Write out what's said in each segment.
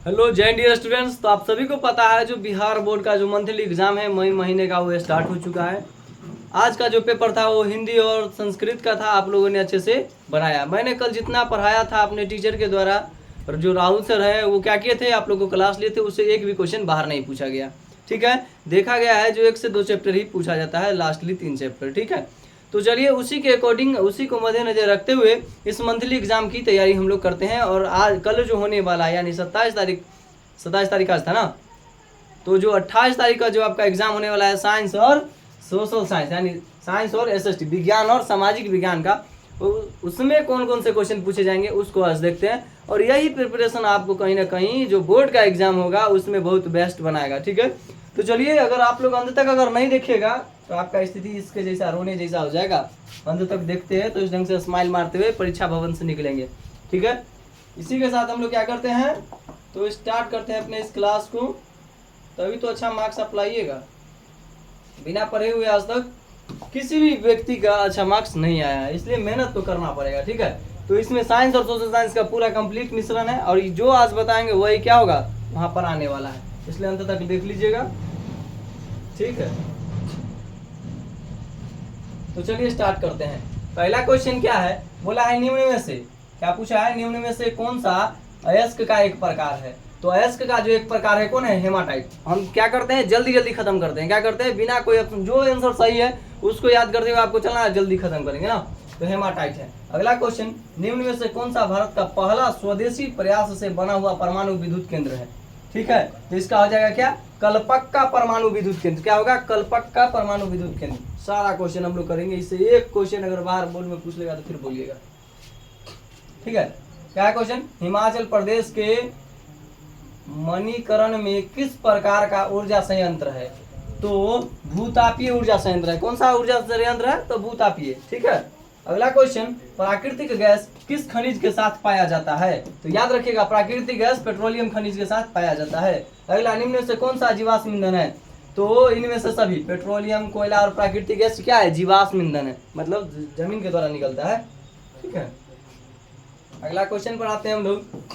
Hello जय dear students. तो आप सभी को पता है जो बिहार बोर्ड का जो मंथली एग्जाम है मई महीने का वो स्टार्ट हो चुका है। आज का जो पेपर था वो हिंदी और संस्कृत का था। आप लोगों ने अच्छे से बनाया। मैंने कल जितना पढ़ाया था अपने टीचर के द्वारा, और जो राहुल सर है वो क्या किए थे, आप लोगों को क्लास लिए थे, उससे एक भी क्वेश्चन बाहर नहीं पूछा गया। ठीक है, देखा गया है जो 1 से 2 चैप्टर ही पूछा जाता है, लास्टली 3 चैप्टर। ठीक है, तो चलिए उसी के अकॉर्डिंग, उसी को मद्देनजर रखते हुए इस मंथली एग्जाम की तैयारी हम लोग करते हैं। और आज कल जो होने वाला है यानी 27 तारीख आज था ना, तो जो 28 तारीख का जो आपका एग्जाम होने वाला है साइंस और सोशल साइंस यानी साइंस और एसएसटी विज्ञान और सामाजिक विज्ञान का, उसमें कौन कौन से क्वेश्चन पूछे जाएंगे उसको आज देखते हैं। और यही प्रिपरेशन आपको कहीं ना कहीं जो बोर्ड का एग्जाम होगा उसमें बहुत बेस्ट बनाएगा। ठीक है, तो चलिए अगर आप लोग अंत तक अगर नहीं देखेगा तो आपका स्थिति इसके जैसा रोने जैसा हो जाएगा। अंत तक देखते हैं तो इस ढंग से स्माइल मारते हुए परीक्षा भवन से निकलेंगे। ठीक है, इसी के साथ हम लोग क्या करते हैं, तो स्टार्ट करते हैं अपने इस क्लास को। तभी तो अच्छा मार्क्स आप लाइएगा। बिना पढ़े हुए आज तक किसी भी व्यक्ति का अच्छा मार्क्स नहीं आया है, इसलिए मेहनत तो करना पड़ेगा। ठीक है, तो इसमें साइंस और सोशल साइंस का पूरा कंप्लीट मिश्रण है, और जो आज बताएंगे वही क्या होगा वहां पर आने वाला है, इसलिए अंत तक देख लीजिएगा। ठीक है, तो चलिए स्टार्ट करते हैं। पहला क्वेश्चन क्या है, बोला है निम्न में से, क्या पूछा है, निम्न में से कौन सा अयस्क का एक प्रकार है। तो अयस्क का जो एक प्रकार है कौन है, हेमाटाइट। हम क्या करते हैं, जल्दी जल्दी खत्म करते हैं। क्या करते हैं, बिना कोई जो आंसर सही है उसको याद करते हुए आपको चलना है, जल्दी खत्म करेंगे ना। तो हेमाटाइट है। अगला क्वेश्चन, निम्न में से कौन सा भारत का पहला स्वदेशी प्रयास से बना हुआ परमाणु विद्युत केंद्र है। ठीक है, तो इसका हो जाएगा क्या, कलपक्का परमाणु विद्युत केंद्र। क्या होगा, कलपक्का परमाणु विद्युत केंद्र। सारा क्वेश्चन हम लोग करेंगे, इससे एक क्वेश्चन अगर बाहर बोर्ड में पूछ लेगा तो फिर बोलिएगा। ठीक है, क्या क्वेश्चन, हिमाचल प्रदेश के मणिकरण में किस प्रकार का ऊर्जा संयंत्र है। तो भूतापीय ऊर्जा संयंत्र है। कौन सा ऊर्जा संयंत्र है, तो भूतापीय। ठीक है, अगला क्वेश्चन, प्राकृतिक गैस किस खनिज के साथ पाया जाता है। तो याद रखिएगा, प्राकृतिक गैस पेट्रोलियम खनिज के साथ पाया जाता है। अगला, निम्न में से कौन सा जीवाश्म ईंधन है। तो इनमें से सभी पेट्रोलियम, कोयला और प्राकृतिक गैस क्या है, जीवाश्म ईंधन है, मतलब जमीन के द्वारा निकलता है। ठीक है, अगला क्वेश्चन पर आते हैं हम लोग।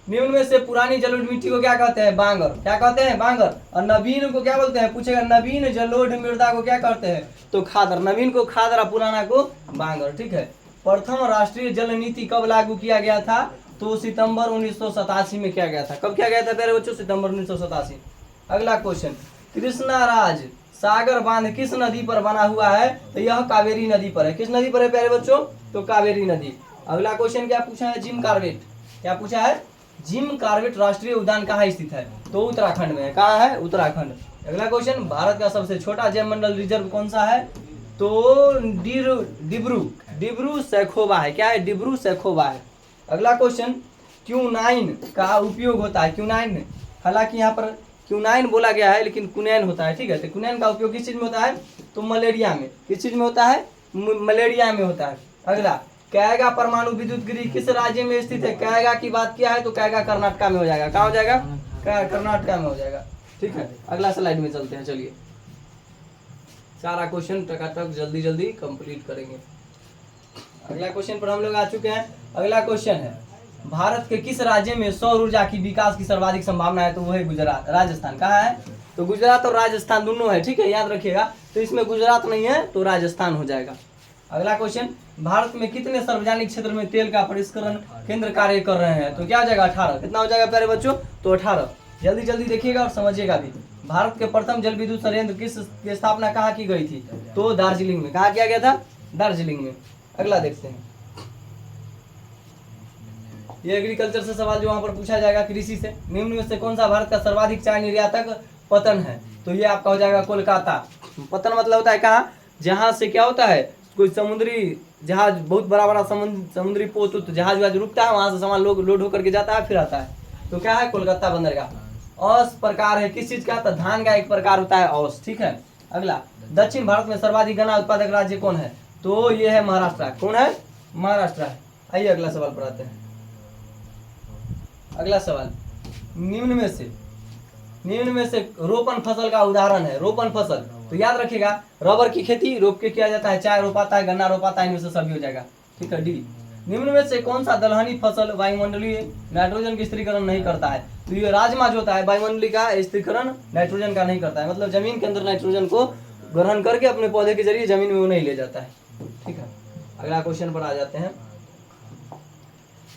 निम्न में से पुरानी जलोढ़ मिट्टी को क्या कहते हैं, बांगर। क्या कहते हैं, बांगर। और नवीन को क्या बोलते हैं, पूछेगा, नवीन जलोढ़ मृदा को क्या कहते हैं, तो खादर। नवीन को खादर और पुराना को बांगर। ठीक है, प्रथम राष्ट्रीय जल नीति कब लागू किया गया था, तो सितंबर 1987 में किया गया था। कब किया गया था प्यारे बच्चों, सितंबर 1987। अगला क्वेश्चन, कृष्णाराज सागर बांध किस नदी पर बना हुआ है, तो यह कावेरी नदी पर है। किस नदी पर है प्यारे बच्चों, तो कावेरी नदी। अगला क्वेश्चन क्या पूछा है, जिम कार्बेट। क्या पूछा है, जिम कार्बेट राष्ट्रीय उद्यान कहाँ स्थित है, तो उत्तराखंड में है। कहाँ है, उत्तराखंड। अगला क्वेश्चन, भारत का सबसे छोटा जैव मंडल रिजर्व कौन सा है, तो डिब्रू सैखोवा है। क्या है, डिब्रू सैखोवा है। अगला क्वेश्चन, क्यूनाइन का उपयोग होता है। क्यूनाइन, हालांकि यहाँ पर क्यूनाइन बोला गया है लेकिन कुनैन होता है। ठीक है, तो कुनैन का उपयोग किस चीज में होता है, तो मलेरिया में। किस चीज में होता है, मलेरिया में होता है। अगला, कैगा परमाणु विद्युत गृह किस राज्य में स्थित है। कैगा की बात किया है तो कैगा कर्नाटका में हो जाएगा। कहाँ हो जाएगा, कर्नाटका में हो जाएगा। ठीक है, अगला स्लाइड में चलते हैं। चलिए सारा क्वेश्चन टकाटक जल्दी जल्दी कंप्लीट करेंगे। अगला क्वेश्चन पर हम लोग आ चुके हैं। अगला क्वेश्चन है, भारत के किस राज्य में सौर ऊर्जा की विकास की सर्वाधिक संभावना है, तो वो है गुजरात। राजस्थान। कहाँ है, तो गुजरात और राजस्थान दोनों है। ठीक है, याद रखिएगा, तो इसमें गुजरात नहीं है तो राजस्थान हो जाएगा। अगला क्वेश्चन, भारत में कितने सार्वजनिक क्षेत्र में तेल का परिष्करण केंद्र कार्य कर रहे हैं, तो क्या हो जाएगा, 18। कितना हो जाएगा प्यारे बच्चों, तो 18। जल्दी जल्दी देखिएगा और समझिएगा भी। भारत के प्रथम जल विद्युत संयंत्र किस की स्थापना कहाँ की गई थी, तो दार्जिलिंग में। कहाँ किया गया था, दार्जिलिंग में। अगला देखते हैं, ये एग्रीकल्चर से सवाल जो वहां पर पूछा जाएगा, कृषि से। निम्न में से कौन सा भारत का सर्वाधिक चाय निर्यातक पतन है, तो ये आपका हो जाएगा कोलकाता। पतन मतलब होता है कहाँ, जहां से क्या होता है, कोई समुद्री जहाज, बहुत बड़ा बड़ा समुद्री पोत जहाज रुकता है, वहां से सामान लोड होकर के जाता है फिर आता है, तो क्या है, कोलकाता बंदरगाह। औस प्रकार है किस चीज का, तो धान का एक प्रकार होता है औस। ठीक है, अगला, दक्षिण भारत में सर्वाधिक गन्ना उत्पादक राज्य कौन है, तो ये है महाराष्ट्र। कौन है, महाराष्ट्र है। आइए अगला सवाल पर आते हैं। अगला सवाल, निम्न में से रोपण फसल का उदाहरण है। रोपण फसल, तो याद रखिएगा, रबर की खेती रोप के किया जाता है, चाय रोपाता है, गन्ना रोपाता है, इनमें से सभी हो जाएगा। ठीक है, डी। निम्न में से कौन सा दलहनी फसल वायुमंडलीय नाइट्रोजन की स्थिरीकरण नहीं करता है? तो ये राजमा जो होता है वायुमंडलीय का स्थिरीकरण नाइट्रोजन का नहीं करता है, मतलब जमीन के अंदर नाइट्रोजन को ग्रहण करके अपने पौधे के जरिए जमीन में वो नहीं ले जाता है। ठीक है, अगला क्वेश्चन पर आ जाते हैं।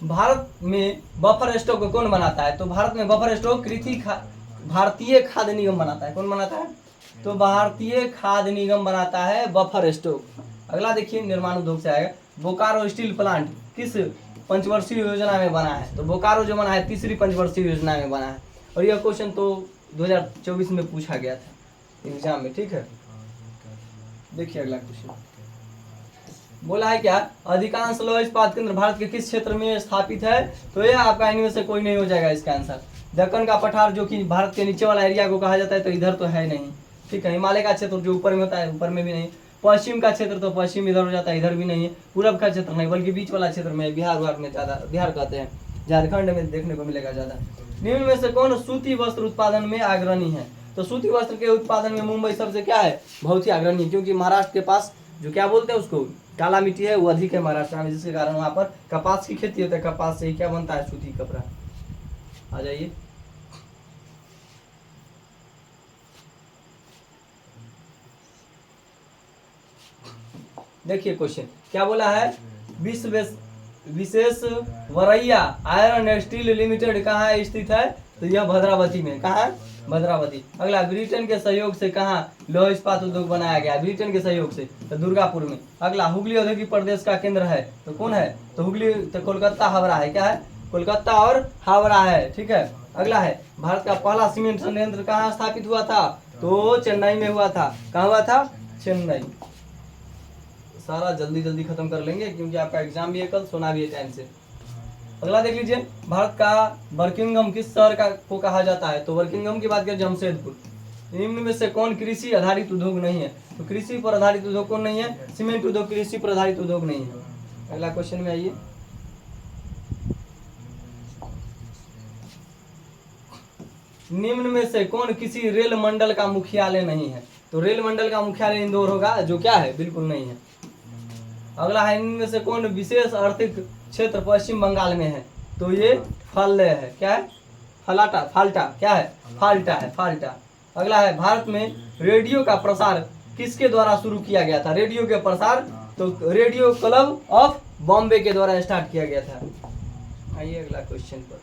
भारत में बफर स्टॉक को कौन बनाता है? तो भारत में बफर स्टॉक भारतीय खाद्य निगम बनाता है। कौन बनाता है? तो भारतीय खाद्य निगम बनाता है बफर स्टॉक। अगला देखिए, निर्माण उद्योग से आएगा। बोकारो स्टील प्लांट किस पंचवर्षीय योजना में बना है? तो बोकारो जो बना है तीसरी पंचवर्षीय योजना में बना है, और यह क्वेश्चन तो 2024 में पूछा गया था एग्जाम में। ठीक है, देखिए अगला क्वेश्चन बोला है क्या, अधिकांश लौह इस्पात केंद्र भारत के किस क्षेत्र में स्थापित है? तो यह आपका इनमें से कोई नहीं हो जाएगा इसका आंसर। दक्कन का पठार जो कि भारत के नीचे वाला एरिया को कहा जाता है, तो इधर तो है नहीं। ठीक है, हिमालय का क्षेत्र जो ऊपर में होता है ऊपर में भी नहीं। पश्चिम का क्षेत्र तो पश्चिम इधर हो जाता है, इधर भी नहीं है। पूरब का क्षेत्र नहीं, बल्कि बीच वाला क्षेत्र में बिहार में ज्यादा, बिहार कहते हैं, झारखंड में देखने को मिलेगा ज्यादा। निम्न में से कौन सूती वस्त्र उत्पादन में अग्रणी है? तो सूती वस्त्र के उत्पादन में मुंबई सबसे क्या है, बहुत ही अग्रणी, क्योंकि महाराष्ट्र के पास जो क्या बोलते हैं उसको काला मिट्टी है वो अधिक है महाराष्ट्र में, जिसके कारण वहाँ पर कपास की खेती होता है। कपास से ही क्या बनता है, सूती कपड़ा। आ जाइए, देखिए क्वेश्चन क्या बोला है, विशेष वरैया आयरन एंड स्टील लिमिटेड कहाँ स्थित है? तो यह भद्रावती में। कहाँ? भद्रावती। अगला, ब्रिटेन के सहयोग से कहाँ लौह इस्पात उद्योग बनाया गया? ब्रिटेन के सहयोग से, तो दुर्गापुर में। अगला, हुगली औद्योगिक प्रदेश का केंद्र है, तो कौन है? तो हुगली, तो कोलकाता हावड़ा है। क्या है? कोलकाता और हावड़ा है। ठीक है, अगला है, भारत का पहला सीमेंट संयंत्र कहाँ स्थापित हुआ था? तो चेन्नई में हुआ था। कहाँ हुआ था? चेन्नई। सारा जल्दी जल्दी खत्म कर लेंगे क्योंकि आपका एग्जाम भी है कल, सोना भी है टाइम से। अगला देख लीजिए, भारत का बर्किंघम किस शहर का को कहा जाता है? तो बर्किंघम की बात करें जमशेदपुर। निम्न में से कौन कृषि आधारित उद्योग नहीं है? तो कृषि पर आधारित उद्योग कौन नहीं है? सीमेंट उद्योग कृषि पर आधारित उद्योग नहीं है। अगला क्वेश्चन में आइए, निम्न में से कौन किसी रेल मंडल का मुख्यालय नहीं है? तो रेल मंडल का मुख्यालय इंदौर होगा, जो क्या है, बिल्कुल नहीं है। अगला है, इनमें से कौन विशेष आर्थिक क्षेत्र पश्चिम बंगाल में है? तो ये फाल्ले है। क्या है? फाल्टा। क्या है? फाल्टा है, फाल्टा। अगला है, भारत में रेडियो का प्रसार किसके द्वारा शुरू किया गया था? रेडियो के प्रसार तो रेडियो क्लब ऑफ बॉम्बे के द्वारा स्टार्ट किया गया था। आइए अगला क्वेश्चन पर,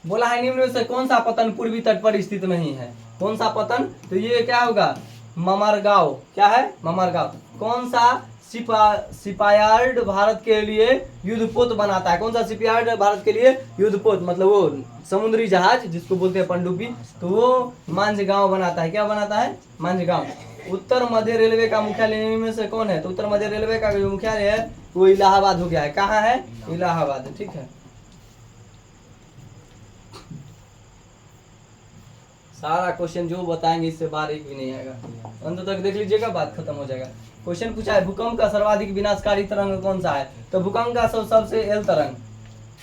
बोला है निम्न में से कौन सा पतन पूर्वी तट पर स्थित नहीं है? कौन सा पतन? तो ये क्या होगा, ममरगांव। क्या है? ममरगांव। कौन सा शिपयार्ड भारत के लिए युद्धपोत बनाता है? कौन सा शिपयार्ड भारत के लिए युद्धपोत, मतलब वो समुद्री जहाज जिसको बोलते हैं पनडुब्बी, तो वो मांझगांव बनाता है। क्या बनाता है? मांझगांव। उत्तर मध्य रेलवे का मुख्यालय निम्न में से कौन है? तो उत्तर मध्य रेलवे का जो मुख्यालय है वो इलाहाबाद हो गया है। कहाँ है? इलाहाबाद। ठीक है, सारा क्वेश्चन जो बताएंगे इससे बाहर एक भी नहीं आएगा, अंत तक देख लीजिएगा, बात खत्म हो जाएगा। क्वेश्चन पूछा है, भूकंप का सर्वाधिक विनाशकारी तरंग कौन सा है? तो भूकंप का सबसे एल तरंग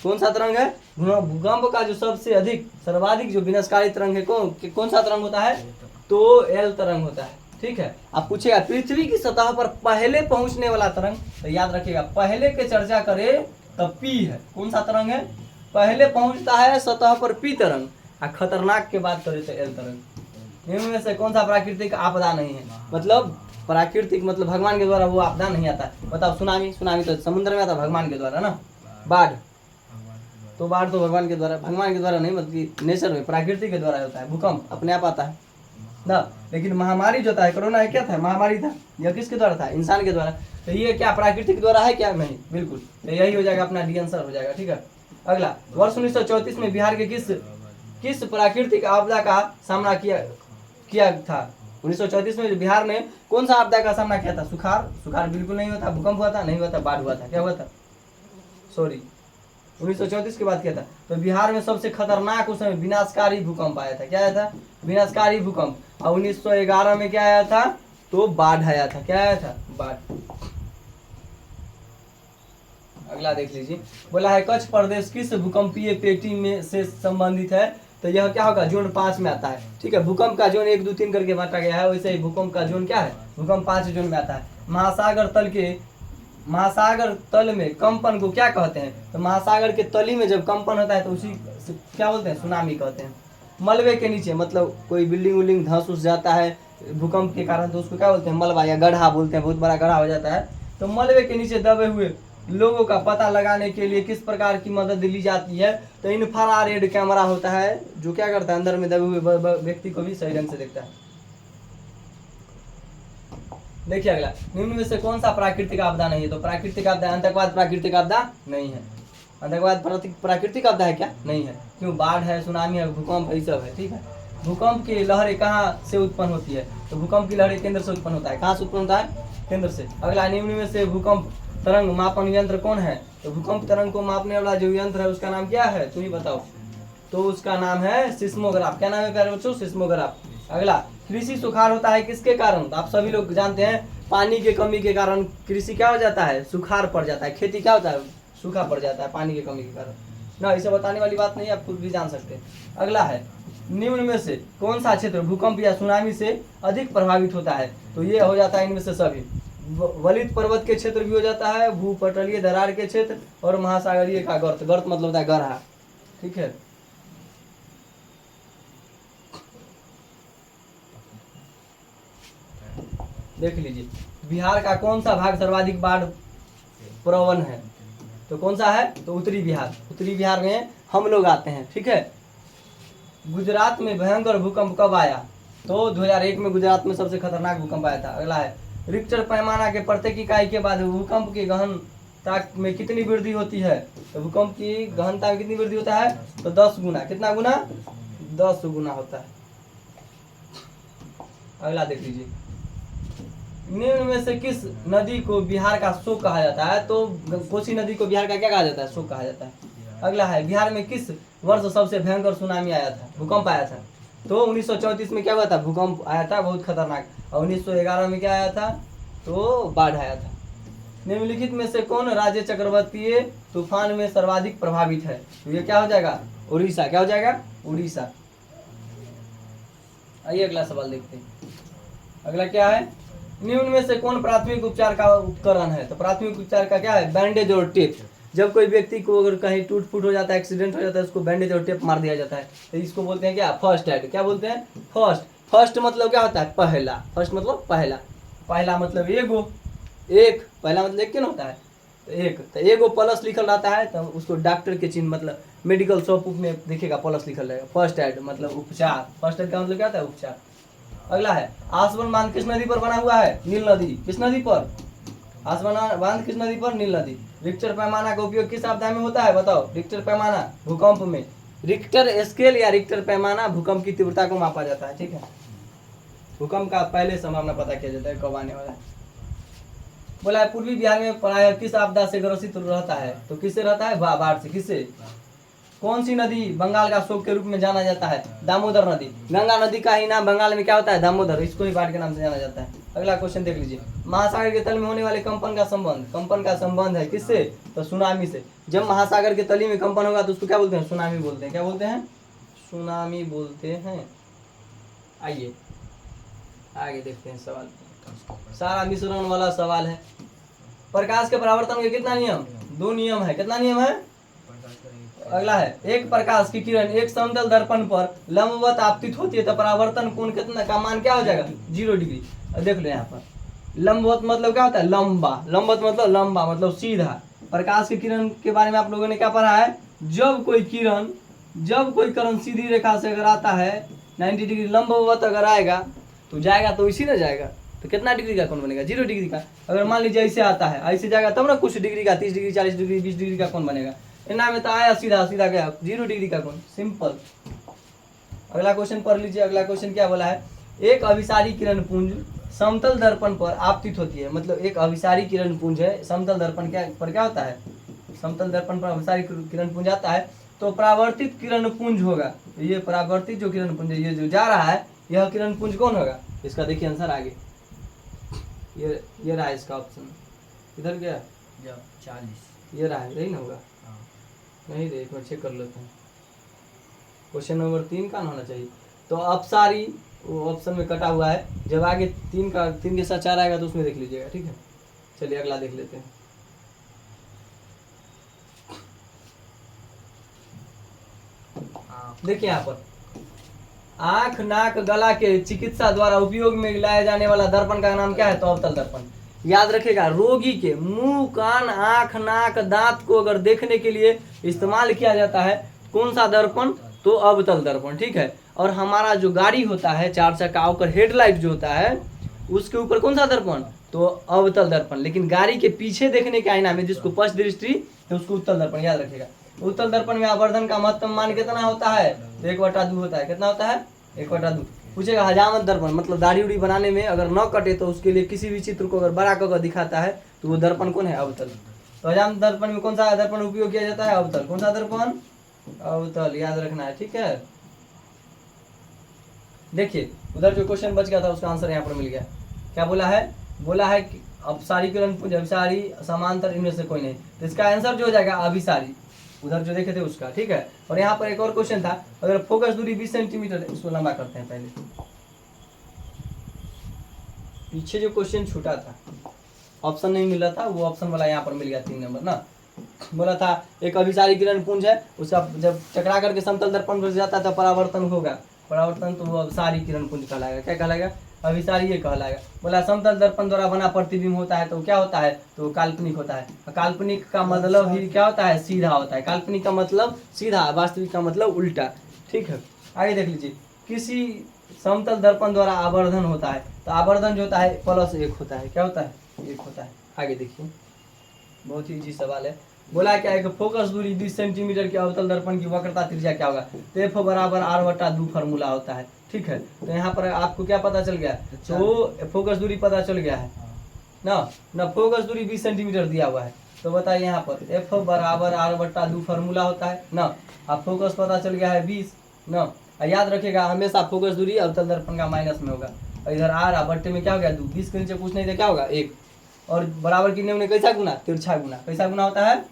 कौन सा तरंग है? भूकंप का जो सबसे अधिक सर्वाधिक जो विनाशकारी तरंग है कौन सा तरंग होता है? तो एल तरंग होता है। ठीक है, आप पूछेगा पृथ्वी की सतह पर पहले पहुंचने वाला तरंग, तो याद रखिएगा पहले के चर्चा करे तब पी है। कौन सा तरंग है? पहले पहुंचता है सतह पर पी तरंग, खतरनाक के बात करें तो एल तरंग। इनमें से कौन सा प्राकृतिक आपदा नहीं है? मतलब प्राकृतिक मतलब भगवान के द्वारा वो आपदा नहीं आता है। बताओ, सुनामी तो समुद्र में आता है भगवान के द्वारा ना। बाढ़ तो भगवान के द्वारा नहीं, मतलब नेचर में प्रकृति के द्वारा होता है। भूकंप अपने आप आता है ना, लेकिन महामारी जो था कोरोना है, क्या था? महामारी था। यह किसके द्वारा था? इंसान के द्वारा। तो ये क्या प्राकृतिक द्वारा है? क्या नहीं, बिल्कुल। तो यही हो जाएगा अपना डी आंसर हो जाएगा। ठीक है, अगला, वर्ष 1934 में बिहार के किस प्राकृतिक आपदा का सामना किया था? 1934 में बिहार ने कौन सा आपदा का सामना किया था? सुखाड़ बिल्कुल नहीं हुआ था। भूकंप हुआ था? नहीं हुआ था। बाढ़ हुआ था? क्या हुआ था? सॉरी, 1934 की बात किया था। तो बिहार में सबसे खतरनाक उस समय विनाशकारी भूकंप आया था। क्या आया था? विनाशकारी भूकंप। और 1911 में क्या आया था? तो बाढ़ आया था। क्या आया था? बाढ़। अगला देख लीजिए, बोला है कच्छ प्रदेश किस भूकंपीय पेटी में से संबंधित है? तो यह क्या होगा? जोन 5 में आता है। ठीक है, भूकंप का जोन 1, 2, 3 करके बांटा गया है, वैसे ही भूकंप का जोन क्या है? भूकंप 5 जोन में आता है। महासागर तल के महासागर तल में कंपन को क्या कहते हैं? तो महासागर के तली में जब कंपन होता है तो उसी से क्या बोलते हैं? सुनामी कहते हैं। मलबे के नीचे मतलब कोई बिल्डिंग उल्डिंग धंस उस जाता है भूकंप के कारण तो उसको क्या बोलते हैं? मलबा या गड्ढा बोलते हैं, बहुत बड़ा गड्ढा हो जाता है। तो मलबे के नीचे दबे हुए लोगों का पता लगाने के लिए किस प्रकार की मदद ली जाती है? तो इंफ्रारेड कैमरा होता है जो क्या करता है? अंदर में दबे हुए व्यक्ति को भी सही ढंग से देखता है। देखिए अगला, निम्न में से कौन सा प्राकृतिक आपदा नहीं है? तो प्राकृतिक आपदा, आतंकवाद प्राकृतिक आपदा नहीं है। आतंकवाद प्राकृतिक आपदा है क्या? नहीं है। क्यों? बाढ़ है, सुनामी है, भूकंप है, ये सब है। ठीक है। भूकंप की लहरें कहाँ से उत्पन्न होती है? तो भूकंप की लहरें केंद्र से उत्पन्न होता है। कहाँ से उत्पन्न होता है? केंद्र से। अगला, निम्न में से भूकंप तरंग मापन यंत्र कौन है? तो भूकंप तरंग को मापने वाला जो यंत्र है उसका नाम क्या है? तुम ही बताओ। तो उसका नाम है सिस्मोग्राफ। क्या नाम है प्यारे बच्चों? सिस्मोग्राफ। अगला, कृषि सुखाड़ होता है किसके कारण? तो आप सभी लोग जानते हैं पानी की कमी के कारण कृषि क्या हो जाता है? सुखाड़ पड़ जाता है। खेती क्या होता है? सूखा पड़ जाता है पानी की कमी के कारण ना। इसे बताने वाली बात नहीं, आप खुद भी जान सकते हैं। अगला है, निम्न में से कौन सा क्षेत्र भूकंप या सुनामी से अधिक प्रभावित होता है? तो ये हो जाता है इनमें से सभी। वलित पर्वत के क्षेत्र भी हो जाता है, भूपटलीय दरार के क्षेत्र और महासागरीय का गर्त। गर्त मतलब होता है गड्ढा। ठीक है। देख लीजिए, बिहार का कौन सा भाग सर्वाधिक बाढ़ प्रवण है? तो कौन सा है? तो उत्तरी बिहार। उत्तरी बिहार में हम लोग आते हैं। ठीक है। गुजरात में भयंकर भूकंप कब आया? तो 2001 में गुजरात में सबसे खतरनाक भूकंप आया था। अगला है, रिक्टर पैमाना के प्रत्येक इकाई के बाद भूकंप की गहनता में कितनी वृद्धि होती है? तो भूकंप की गहनता में कितनी वृद्धि होता है? तो 10 गुना। कितना गुना? 10 गुना होता है। अगला देख लीजिए, निम्न में से किस नदी को बिहार का शोक कहा जाता है? तो कोसी नदी को बिहार का क्या कहा जाता है? शोक कहा जाता है। अगला है, बिहार में किस वर्ष सबसे भयंकर सुनामी आया था? भूकंप आया था? तो 1934 में क्या हुआ था? भूकंप आया था, बहुत खतरनाक। और 1911 में क्या आया था? तो बाढ़ आया था। निम्नलिखित में से कौन राज्य चक्रवातीय तूफान में सर्वाधिक प्रभावित है? तो ये क्या हो जाएगा? उड़ीसा। क्या हो जाएगा? उड़ीसा। आइए अगला सवाल देखते हैं। अगला क्या है, निम्न में से कौन प्राथमिक उपचार का उपकरण है? तो प्राथमिक उपचार का क्या है? बैंडेज और टेप। जब कोई व्यक्ति को अगर कहीं टूट फूट हो जाता है, एक्सीडेंट हो जाता है, उसको बैंडेज और टेप मार दिया जाता है। तो इसको बोलते हैं क्या? First aid. क्या बोलते हैं? फर्स्ट। फर्स्ट मतलब क्या होता है? पहला। फर्स्ट मतलब पहला। पहला मतलब एगो। एक पहला मतलब एक क्या होता है? तो एक। तो एगो प्लस लिखल रहता है तो उसको डॉक्टर के चिन्ह मतलब मेडिकल शॉप में देखिएगा प्लस लिखल रहेगा। फर्स्ट एड मतलब उपचार। फर्स्ट एड का मतलब क्या होता है? उपचार। अगला है, आसवन बांध किस नदी पर बना हुआ है? नील नदी। किस नदी पर? आसवन बांध किस नदी पर? नील नदी। रिक्टर पैमाना का उपयोग किस आपदा में होता है? बताओ। रिक्टर पैमाना भूकंप में। रिक्टर स्केल या रिक्टर पैमाना भूकंप की तीव्रता को मापा जाता है। ठीक है। भूकंप का पहले संभावना पता किया जाता है कब आने वाला है। बोला है, पूर्वी बिहार में प्रायः किस आपदा से ग्रसित रहता है? तो किससे रहता है? बाढ़ से। किससे? कौन सी नदी बंगाल का शोक के रूप में जाना जाता है? दामोदर नदी। गंगा नदी का ही नाम बंगाल में क्या होता है? दामोदर। इसको ही बाढ़ के नाम से जाना जाता है। अगला क्वेश्चन देख लीजिए, महासागर के तल में होने वाले कंपन का संबंध। कंपन का संबंध है किससे? तो सुनामी से। जब महासागर के तली में कंपन होगा तो उसको क्या बोलते हैं? सुनामी बोलते हैं। क्या बोलते हैं? सुनामी बोलते हैं। आइए आगे देखते हैं सवाल। सारा मिश्रण वाला सवाल है। प्रकाश के परावर्तन के कितना नियम? 2 नियम है। कितना नियम है? अगला है, एक प्रकाश की किरण एक समतल दर्पण पर लंबवत आपतित होती है तो परावर्तन कोण कितना का मान क्या हो जाएगा? 0 डिग्री। देख लो यहाँ पर, लंबवत मतलब क्या होता है? लंबा। लंबवत मतलब लंबा मतलब सीधा। प्रकाश की किरण के बारे में आप लोगों ने क्या पढ़ा है? जब कोई किरण सीधी रेखा से अगर आता है 90 डिग्री लंबवत अगर आएगा तो जाएगा तो इसी ना जाएगा। तो कितना डिग्री का कोण बनेगा? 0 डिग्री का। अगर मान लीजिए ऐसे आता है, ऐसे जाएगा तब ना कुछ डिग्री का, 30 डिग्री, 40 डिग्री, 20 डिग्री का कोण बनेगा। इना में तो आया सीधा सीधा गया 0 डिग्री का कोण। सिंपल। अगला क्वेश्चन पढ़ लीजिए। अगला क्वेश्चन क्या बोला है? एक अभिसारी किरण पुंज समतल दर्पण पर आपतित होती है। मतलब एक अभिसारी किरण पुंज है समतल दर्पण पर क्या होता है? समतल दर्पण पर अभिसारी किरण पुंज आता है तो परावर्तित किरण पुंज होगा। ये परावर्तित जो किरण पुंज है, ये जो जा रहा है, यह किरण पुंज कौन होगा? इसका देखिए आंसर आगे। ये रहा इसका ऑप्शन। इधर गया 40। ये रहा है, यही ना होगा? नहीं रे, एक बार चेक कर लेते हैं। क्वेश्चन नंबर 3 का होना चाहिए। तो अपसारी वो ऑप्शन में कटा हुआ है। जब आगे 3 के साथ 4 आएगा तो उसमें देख लीजिएगा। ठीक है। चलिए अगला देख लेते हैं। देखिए यहाँ पर आंख नाक गला के चिकित्सा द्वारा उपयोग में लाया जाने वाला दर्पण का नाम क्या है? तो अवतल दर्पण। याद रखेगा, रोगी के मुंह कान आंख नाक दांत को अगर देखने के लिए इस्तेमाल किया जाता है कौन सा दर्पण? तो अवतल दर्पण। ठीक है। और हमारा जो गाड़ी होता है 4 चक्का ऊपर हेडलाइट जो होता है उसके ऊपर कौन सा दर्पण? तो अवतल दर्पण। लेकिन गाड़ी के पीछे देखने के आईना में जिसको पश्च दृष्टि तो उसको उत्तल दर्पण। याद रखेगा, उत्तल दर्पण में आवर्धन का महत्तम मान कितना होता है? तो 1/2 होता है। कितना होता है? 1/2। पूछेगा हजामत दर्पण मतलब दाढ़ी उड़ी बनाने में अगर न कटे तो उसके लिए किसी भी चित्र को अगर बड़ा कर दिखाता है तो वो दर्पण कौन है? अवतल। तो हजामत दर्पण में कौन सा दर्पण उपयोग किया जाता है? अवतल। कौन सा दर्पण? अवतल। याद रखना है। ठीक है। देखिए उधर जो क्वेश्चन बच गया था उसका आंसर यहाँ पर मिल गया। क्या बोला है? बोला है कि अपसारी किरण पुंज अभिसारी समांतर इनमें से कोई नहीं। तो इसका आंसर जो हो जाएगा अभिसारी, उधर जो देखे थे उसका। ठीक है। और यहाँ पर एक और क्वेश्चन था, अगर फोकस दूरी 20 सेंटीमीटर, उसको लंबा करते हैं पहले। पीछे जो क्वेश्चन छूटा था ऑप्शन नहीं मिल रहा था, वो ऑप्शन वाला यहाँ पर मिल गया 3 नंबर ना। बोला था एक अभिसारी किरण पुंज है, उसका जब टकरा करके समतल दर्पण पर जाता है तो परावर्तन होगा। परावर्तन तो वो अभिसारी किरण पुंज कहलाएगा। क्या कहलाएगा? अभिसारी ये कहलाएगा। बोला समतल दर्पण द्वारा बना प्रतिबिंब होता है तो क्या होता है? तो काल्पनिक होता है। काल्पनिक का मतलब ही क्या होता है? सीधा होता है। काल्पनिक का मतलब सीधा, वास्तविक का मतलब उल्टा। ठीक है। आगे देख लीजिए, किसी समतल दर्पण द्वारा आवर्धन होता है तो आवर्धन जो होता है +1 होता है। क्या होता है? 1 होता है। आगे देखिए, बहुत ही इजी सवाल है। बोला क्या है कि फोकस दूरी 20 सेंटीमीटर के अवतल दर्पण की वक्रता त्रिज्या क्या होगा? तो F बराबर R/2 फार्मूला होता है। ठीक है। तो यहाँ पर आपको क्या पता चल गया? तो फोकस दूरी पता चल गया है ना। फोकस दूरी 20 सेंटीमीटर दिया हुआ है तो बताइए यहाँ पर F बराबर R/2 फार्मूला होता है ना। अब फोकस पता चल गया है 20 ना। याद रखेगा हमेशा फोकस दूरी अवतल दर्पण का माइनस में होगा। इधर R बट्टे में क्या हो गया? 2। 20 के नीचे कुछ नहीं था, क्या होगा? 1। और बराबर की ने कैसा गुना? तिरछा गुना। कैसा गुना होता है?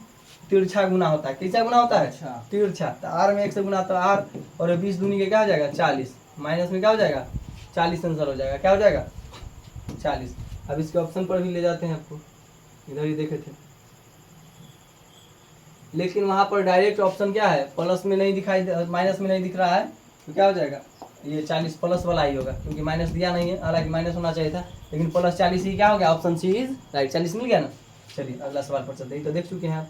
तिरछा गुना होता है। कैसा गुना होता है? तिरछा। तो R में 1 से गुना तो R और 20 दूनी के क्या हो जाएगा? 40। माइनस में क्या हो जाएगा? 40 आंसर हो जाएगा। क्या हो जाएगा? 40। अब इसके ऑप्शन पर भी ले जाते हैं आपको, इधर ही देखे थे लेकिन वहां पर डायरेक्ट ऑप्शन क्या है? प्लस में नहीं दिखाई, माइनस में नहीं दिख रहा है तो क्या हो जाएगा? ये 40 प्लस वाला ही होगा क्योंकि माइनस दिया नहीं है। हालांकि माइनस होना चाहिए था लेकिन +40 ही क्या हो गया? Option C is right. 40 मिल गया ना। चलिए अगला सवाल पर चलते हैं। तो देख चुके हैं आप,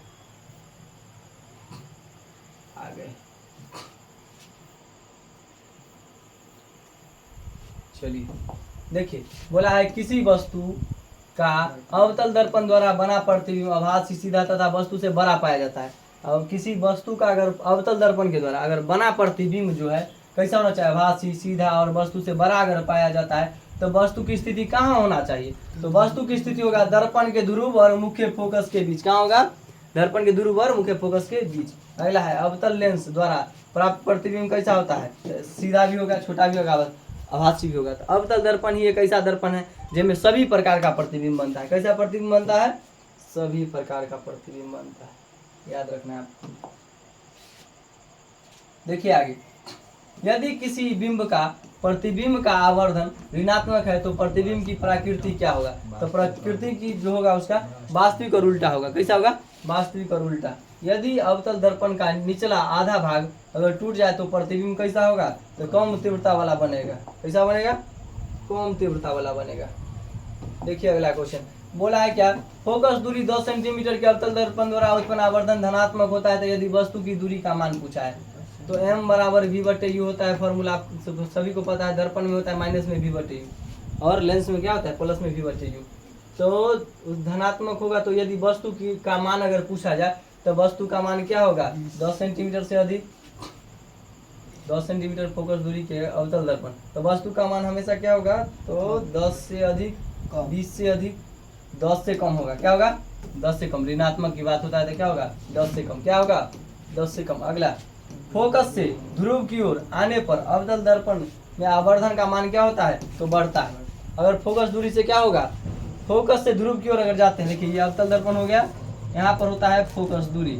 आ गए। चलिए देखिए, बोला है किसी वस्तु का अवतल दर्पण द्वारा बना प्रतिबिंब आभासी सीधा तथा वस्तु से बड़ा पाया जाता है। और किसी वस्तु का अगर अवतल दर्पण के द्वारा अगर बना प्रतिबिंब जो है कैसा होना चाहिए? आभासी सीधा और वस्तु से बड़ा अगर पाया जाता है तो वस्तु की स्थिति कहाँ होना चाहिए? तो वस्तु की स्थिति होगा दर्पण के ध्रुव और मुख्य फोकस के बीच। कहाँ होगा? दर्पण के ध्रुव और मुख्य फोकस के बीच। अगला है अवतल लेंस द्वारा प्राप्त प्रतिबिंब कैसा होता है? सीधा भी होगा, छोटा भी होगा, आभासी भी होगा। तो अवतल दर्पण ही एक ऐसा दर्पण है जिसमें सभी प्रकार का प्रतिबिंब बनता है। कैसा प्रतिबिंब बनता है? सभी प्रकार का प्रतिबिंब बनता है। याद रखना है आपको। देखिए आगे, यदि किसी बिंब का प्रतिबिंब का आवर्धन ऋणात्मक है तो प्रतिबिंब की प्रकृति क्या होगा? तो प्रकृति की जो होगा उसका वास्तविक और उल्टा होगा। कैसा होगा? वास्तविक और उल्टा। यदि अवतल दर्पण का निचला आधा भाग अगर टूट जाए तो प्रतिबिंब कैसा होगा? तो कम तीव्रता वाला बनेगा। कैसा बनेगा? कम तीव्रता वाला बनेगा। देखिए अगला क्वेश्चन, बोला है क्या? फोकस दूरी 10 सेंटीमीटर के अवतल दर्पण द्वारा उत्पन्न आवर्धन धनात्मक होता है तो यदि वस्तु की दूरी का मान पूछा है तो M बराबर V/U होता है। फॉर्मूला सभी को पता है। दर्पण में होता है माइनस में V/U और लेंस में क्या होता है? प्लस में V/U। तो धनात्मक होगा तो यदि वस्तु की का मान अगर पूछा जाए तो वस्तु का मान क्या होगा? 10 सेंटीमीटर से अधिक, 10 सेंटीमीटर फोकस दूरी के अवतल दर्पण। तो वस्तु का मान हमेशा क्या होगा? तो 10 से अधिक, 20 से अधिक, 10 से कम होगा। क्या होगा? 10 से कम। ऋणात्मक की बात होता है तो क्या होगा? 10 से कम। क्या होगा? 10 से कम। अगला, फोकस से ध्रुव की ओर आने पर अवतल दर्पण में आवर्धन का मान क्या होता है? तो बढ़ता है। अगर फोकस दूरी से क्या होगा? फोकस से ध्रुव की ओर अगर जाते हैं, देखिए ये अवतल दर्पण हो गया, यहाँ पर होता है फोकस दूरी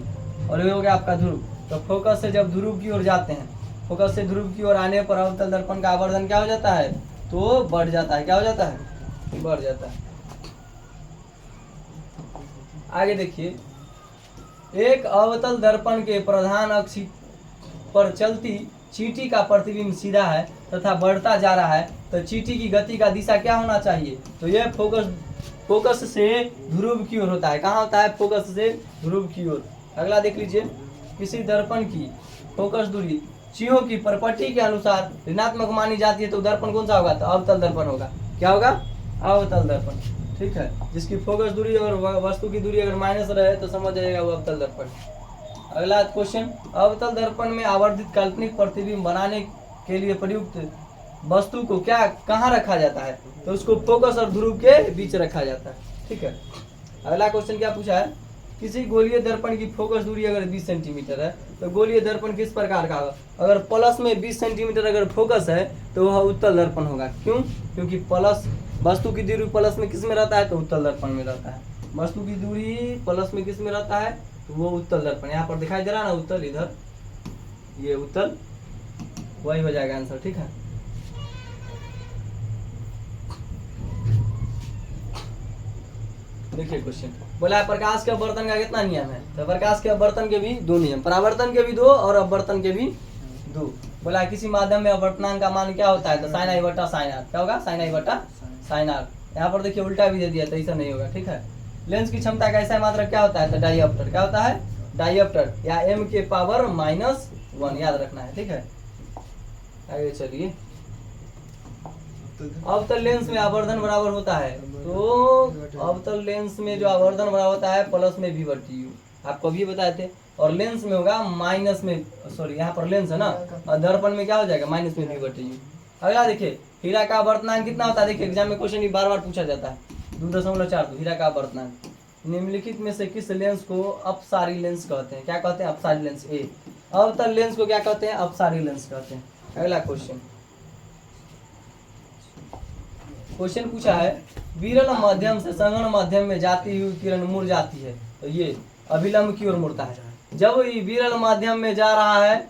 और ये हो गया आपका ध्रुव। तो फोकस से जब ध्रुव की ओर जाते हैं, फोकस से ध्रुव की ओर आने पर अवतल दर्पण का आवर्धन क्या हो जाता है? तो बढ़ जाता है। क्या हो जाता है? बढ़ जाता है। आगे देखिए, एक अवतल दर्पण के प्रधान अक्ष पर चलती चींटी का प्रतिबिंब सीधा है तथा बढ़ता जा रहा है तो चींटी की गति का दिशा क्या होना चाहिए? तो यह फोकस से ध्रुव की ओर होता है। कहाँ होता है? फोकस से ध्रुव की ओर। अगला देख लीजिए, किसी दर्पण की फोकस दूरी चीहों की प्रॉपर्टी के अनुसार ऋणात्मक मानी जाती है तो दर्पण कौन सा होगा? तो अवतल दर्पण होगा। क्या होगा? अवतल दर्पण। ठीक है, जिसकी फोकस दूरी और वस्तु की दूरी अगर माइनस रहे तो समझ जाएगा वो अवतल दर्पण। अगला क्वेश्चन, अवतल दर्पण में आवर्धित काल्पनिक प्रतिबिंब बनाने के लिए प्रयुक्त वस्तु को क्या कहाँ रखा जाता है? तो उसको फोकस और ध्रुव के बीच रखा जाता है। ठीक है, अगला क्वेश्चन क्या पूछा है? किसी गोलीय दर्पण की फोकस दूरी अगर 20 सेंटीमीटर है तो गोलीय दर्पण किस प्रकार का होगा? अगर प्लस में 20 सेंटीमीटर अगर फोकस है तो वह उत्तल दर्पण होगा। क्यों? क्योंकि प्लस वस्तु की दूरी प्लस में किस में रहता है? तो उत्तल दर्पण में रहता है। वस्तु की दूरी प्लस में किस में रहता है? तो वो उत्तल दर्पण। यहाँ पर दिखाई दे रहा है ना उत्तल, इधर ये उत्तल, वही हो जाएगा आंसर। ठीक है, देखिए क्वेश्चन बोला है प्रकाश के अपवर्तन का कितना नियम है? तो प्रकाश के अपवर्तन के भी दो नियम, परावर्तन के भी दो और अपवर्तन के भी दो। बोला किसी माध्यम में अपवर्तनांक का मान क्या होता है? तो साइन आई बटा साइन आर। क्या होगा? साइन आई बटा साइन आर। यहाँ पर देखिए उल्टा भी दे दिया तो ऐसा नहीं होगा। ठीक है, लेंस की क्षमता का ऐसा मात्रक क्या होता है? तो डाइऑप्टर। क्या होता है? डाइऑप्टर या m के पावर -1 याद रखना है। ठीक है, आगे चलिए। अवतल लेंस में आवर्धन बराबर होता है तो अवतल लेंस में जो आवर्धन बराबर होता है प्लस में v बटी यू, आपको अभी बताए थे। और लेंस में होगा माइनस में, सॉरी यहाँ पर लेंस है ना, और दर्पण में क्या हो जाएगा? माइनस में v बटी यू। अगला देखिए, हीरा का अपवर्तनांक कितना होता है? देखिए एग्जाम में क्वेश्चन बार बार पूछा जाता है। 2.42 हीरा का अपवर्तनांक। निम्नलिखित में से किस लेंस को अपसारी लेंस कहते हैं? क्या कहते हैं? अपसारी लेंस। ए। अवतल लेंस को क्या कहते हैं? अपसारी लेंस कहते हैं। अगला क्वेश्चन पूछा है, विरल माध्यम से सघन माध्यम में जाती हुई किरण मुड़ जाती है तो ये अभिलंब की ओर मुड़ता है। जब ये विरल माध्यम में जा रहा है,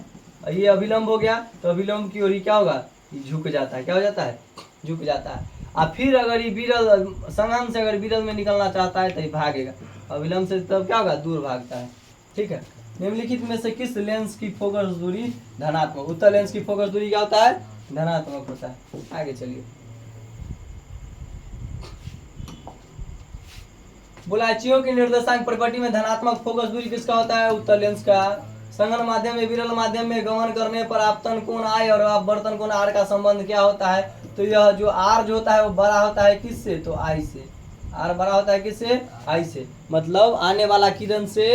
ये अभिलंब हो गया, तो अभिलंब की ओर क्या होगा? ये झुक जाता है। क्या हो जाता है? झुक जाता है। और फिर अगर ये विरल सघन से अगर विरल में निकलना चाहता है तो ये भागेगा, अभिलंब से तब क्या होगा? दूर भागता है। ठीक है, निम्नलिखित में से किस लेंस की फोकस दूरी धनात्मक? उत्तल लेंस की फोकस दूरी क्या होता है? धनात्मक होता है। आगे चलिए, बोला चीहों की निर्देशांक प्रॉपर्टी में धनात्मक फोकस दूरी किसका होता है? उत्तल लेंस का। सघन माध्यम में विरल माध्यम में गमन करने पर आपतन कोण आई और अपवर्तन कोण आर का संबंध क्या होता है? तो यह जो आर जो होता है वो बड़ा होता है किससे? तो आई से। आर बड़ा होता है किससे? आई से। मतलब आने वाला किरण से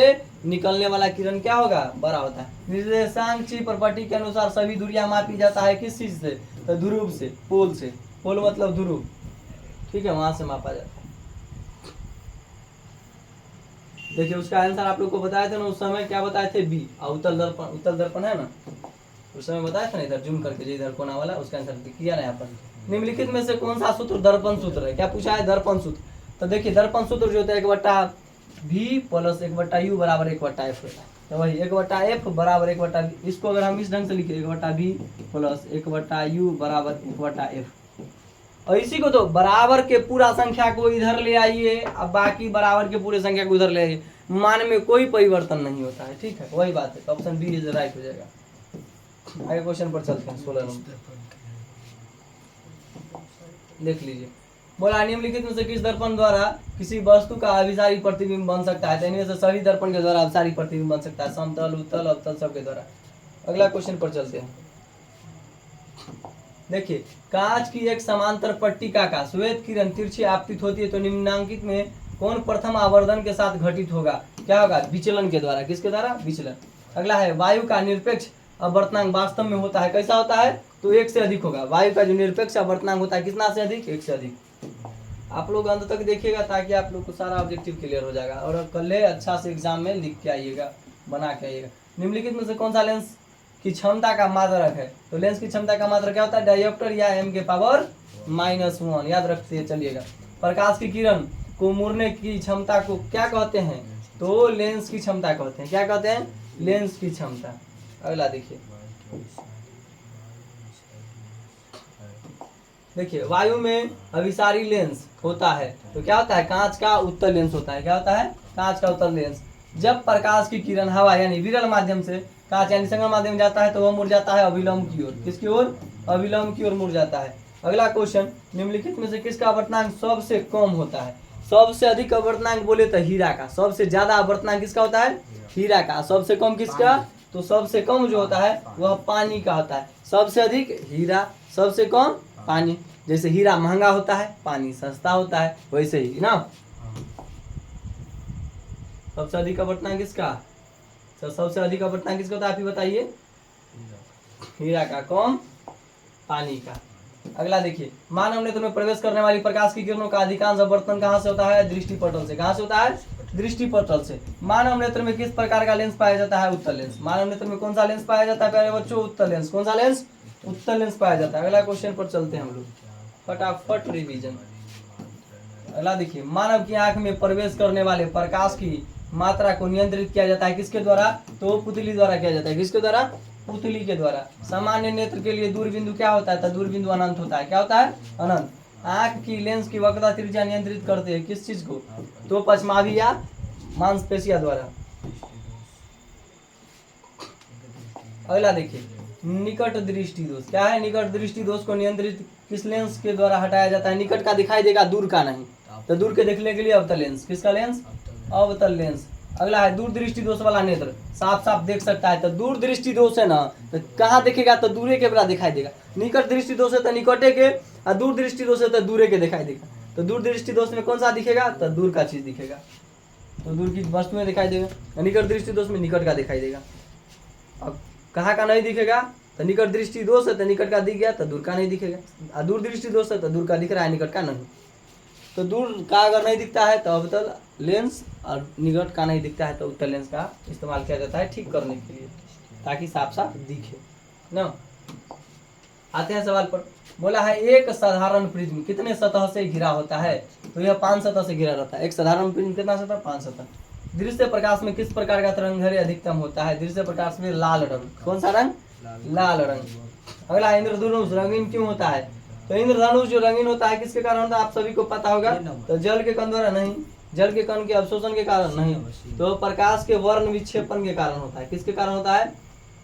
निकलने वाला किरण क्या होगा? बड़ा होता है। निर्देशांक की प्रॉपर्टी के अनुसार सभी दूरियां मापी जाता है किस चीज से? तो ध्रुव से, पोल से। पोल मतलब ध्रुव। ठीक है, वहां से मापा जाता है। देखिए उसका आंसर आप लोग को बताया था ना उस समय, क्या बताए थे? बी। उत्तल दर्पण है ना, उस समय बताया था ना, इधर जूम करके इधर कोना वाला, उसका आंसर किया ना यहाँ पर। निम्नलिखित में से कौन सा सूत्र दर्पण सूत्र है? क्या पूछा है? दर्पण सूत्र। तो देखिए दर्पण सूत्र जो होता है 1/v प्लस 1/u बराबर 1/f होता है। तो वही 1/f बराबर 1/v, इसको अगर हम इस ढंग से लिखे 1/v प्लस 1/u बराबर 1/f, और इसी को तो बराबर के पूरा संख्या को इधर ले आइए, अब बाकी बराबर के पूरे संख्या को इधर ले आइए, मान में कोई परिवर्तन नहीं होता है। ठीक है, वही बात है, तो ऑप्शन बी इज राइट हो जाएगा। आगे क्वेश्चन पर चलते हैं। 16 नंबर देख लीजिए। बोला निम्नलिखित में से किस दर्पण द्वारा किसी वस्तु का अभिसारी प्रतिबिंब बन सकता है? तो इनमें से सभी दर्पण के द्वारा अभिसारी प्रतिबिंब बन सकता है, समतल, उत्तल, अवतल सबके द्वारा। अगला क्वेश्चन पर चलते हैं। देखिए, कांच की एक समांतर पट्टिका का श्वेत किरण तिरछी आपतित होती है तो निम्नांकित में कौन प्रथम आवर्धन के साथ घटित होगा? क्या होगा? विचलन के द्वारा। किसके द्वारा? विचलन। अगला है वायु का निरपेक्ष अपवर्तनांक वास्तव में होता है, कैसा होता है? तो 1 से अधिक होगा। वायु का जो निरपेक्ष अपवर्तनांक होता है कितना से अधिक? 1 से अधिक। आप लोग अंत तक देखिएगा ताकि आप लोग को सारा ऑब्जेक्टिव क्लियर हो जाएगा, और कल अच्छा से एग्जाम में लिख के आइएगा, बना के आइएगा। निम्नलिखित में से कौन सा लेंस की क्षमता का मात्रक है? तो लेंस की क्षमता का मात्रक क्या होता है? डायोप्टर या m के पावर -1, याद रखते चलिएगा। प्रकाश की किरण को मुड़ने की क्षमता को क्या कहते हैं? तो लेंस की क्षमता कहते हैं। क्या कहते हैं? लेंस की क्षमता। अगला देखिए, देखिए वायु में अभिसारी लेंस होता है तो क्या होता है? कांच का उत्तल लेंस होता है। क्या होता है? कांच का उत्तल लेंस। जब प्रकाश की किरण हवा यानी विरल माध्यम से कांच यानी संगम माध्यम में जाता है तो वह मुड़ जाता है अभिलंब की ओर। किसकी ओर? अभिलंब की ओर मुड़ जाता है। अगला क्वेश्चन, निम्नलिखित में से किसका आवर्तनांक सबसे कम होता है? सबसे अधिक आवर्तनांक बोले तो हीरा का। सबसे ज्यादा आवर्तनांक किसका होता है? हीरा का। सबसे कम किसका? तो सबसे कम जो होता है वह पानी का होता है। सबसे अधिक हीरा, सबसे कम पानी। जैसे हीरा महंगा होता है, पानी सस्ता होता है, वैसे ही ना। सबसे अधिक आवर्तनांक किसका? तो सबसे अधिक आवर्तनांक किसका होता है? आप ही बताइए। हीरा का, कम पानी का। अगला देखिए, मानव नेत्र में प्रवेश करने वाली प्रकाश की किरणों का अधिकांश अपवर्तन कहाँ से होता है? दृष्टिपटल से। कहाँ से होता है? दृष्टिपटल से। मानव नेत्र में किस प्रकार का लेंस पाया जाता है? उत्तल लेंस। मानव नेत्र में कौन सा लेंस पाया जाता है प्यारे बच्चों? उत्तल लेंस। कौन सा लेंस? उत्तल लेंस पाया जाता है। अगला क्वेश्चन पर चलते हैं हम लोग, फटाफट रिवीजन। अगला देखिए, मानव की आंख में प्रवेश करने वाले प्रकाश की मात्रा को नियंत्रित किया जाता है किसके द्वारा? तो पुतली द्वारा किया जाता है। किसके द्वारा? पुतली के द्वारा। सामान्य नेत्र के लिए दूर बिंदु क्या होता है? तो दूर बिंदु अनंत होता है। क्या होता है? अनंत। आंख की लेंस की वक्रता त्रिज्या नियंत्रित करते हैं किस चीज को? तो पश्चमावी या मांसपेशिया द्वारा। अगला देखिए, निकट दृष्टि दोष। क्या है? निकट दृष्टि दोष को नियंत्रित किस लेंस के द्वारा हटाया जाता है? निकट का दिखाई देगा, दूर का नहीं। तो दूर के देखने के लिए अवतल लेंस। किसका लेंस? अवतल लेंस। अगला है दूर दृष्टि दोष वाला नेत्र साफ साफ देख सकता है। तो दूर दृष्टि दोष है ना, तो कहाँ देखेगा? तो दूरे के बड़ा दिखाई देगा। निकट दृष्टि दोष है तो निकटे के, और दूर दृष्टि दोष है तो दूरे के दिखाई देगा। तो दूर दृष्टि दोष में कौन सा दिखेगा? तो दूर का चीज दिखेगा, तो दूर की वस्तुएं दिखाई देगा। निकट दृष्टि दोष में निकट का दिखाई देगा। अब कहाँ का नहीं दिखेगा? तो निकट दृष्टि दोष है तो निकट का दिख गया, तो दूर का नहीं दिखेगा। और दूर दृष्टि दोष है तो दूर का दिख रहा है, निकट का नहीं। तो दूर का अगर नहीं दिखता है तो अवतल लेंस, और निकट का नहीं दिखता है तो उत्तल लेंस का इस्तेमाल किया जाता है ठीक करने के लिए, ताकि साफ साफ दिखे ना। आते हैं सवाल पर। बोला है एक साधारण प्रिज्म कितने सतह से घिरा होता है? तो यह 5 सतह से घिरा रहता है। एक साधारण प्रिज्म कितना सतह? 5 सतह। दृश्य प्रकाश में किस प्रकार का तरंगदैर्घ्य अधिकतम होता है? दृश्य प्रकाश में लाल रंग। कौन सा रंग? लाल रंग। अगला, इंद्रधनुष रंगीन क्यों होता है? तो इंद्रधनुष जो रंगीन होता है किसके कारण होता है? आप सभी को पता होगा। तो जल के कण द्वारा नहीं, जल के कण के अवशोषण के कारण नहीं, तो प्रकाश के वर्ण विक्षेपण के कारण होता है। किसके कारण होता है?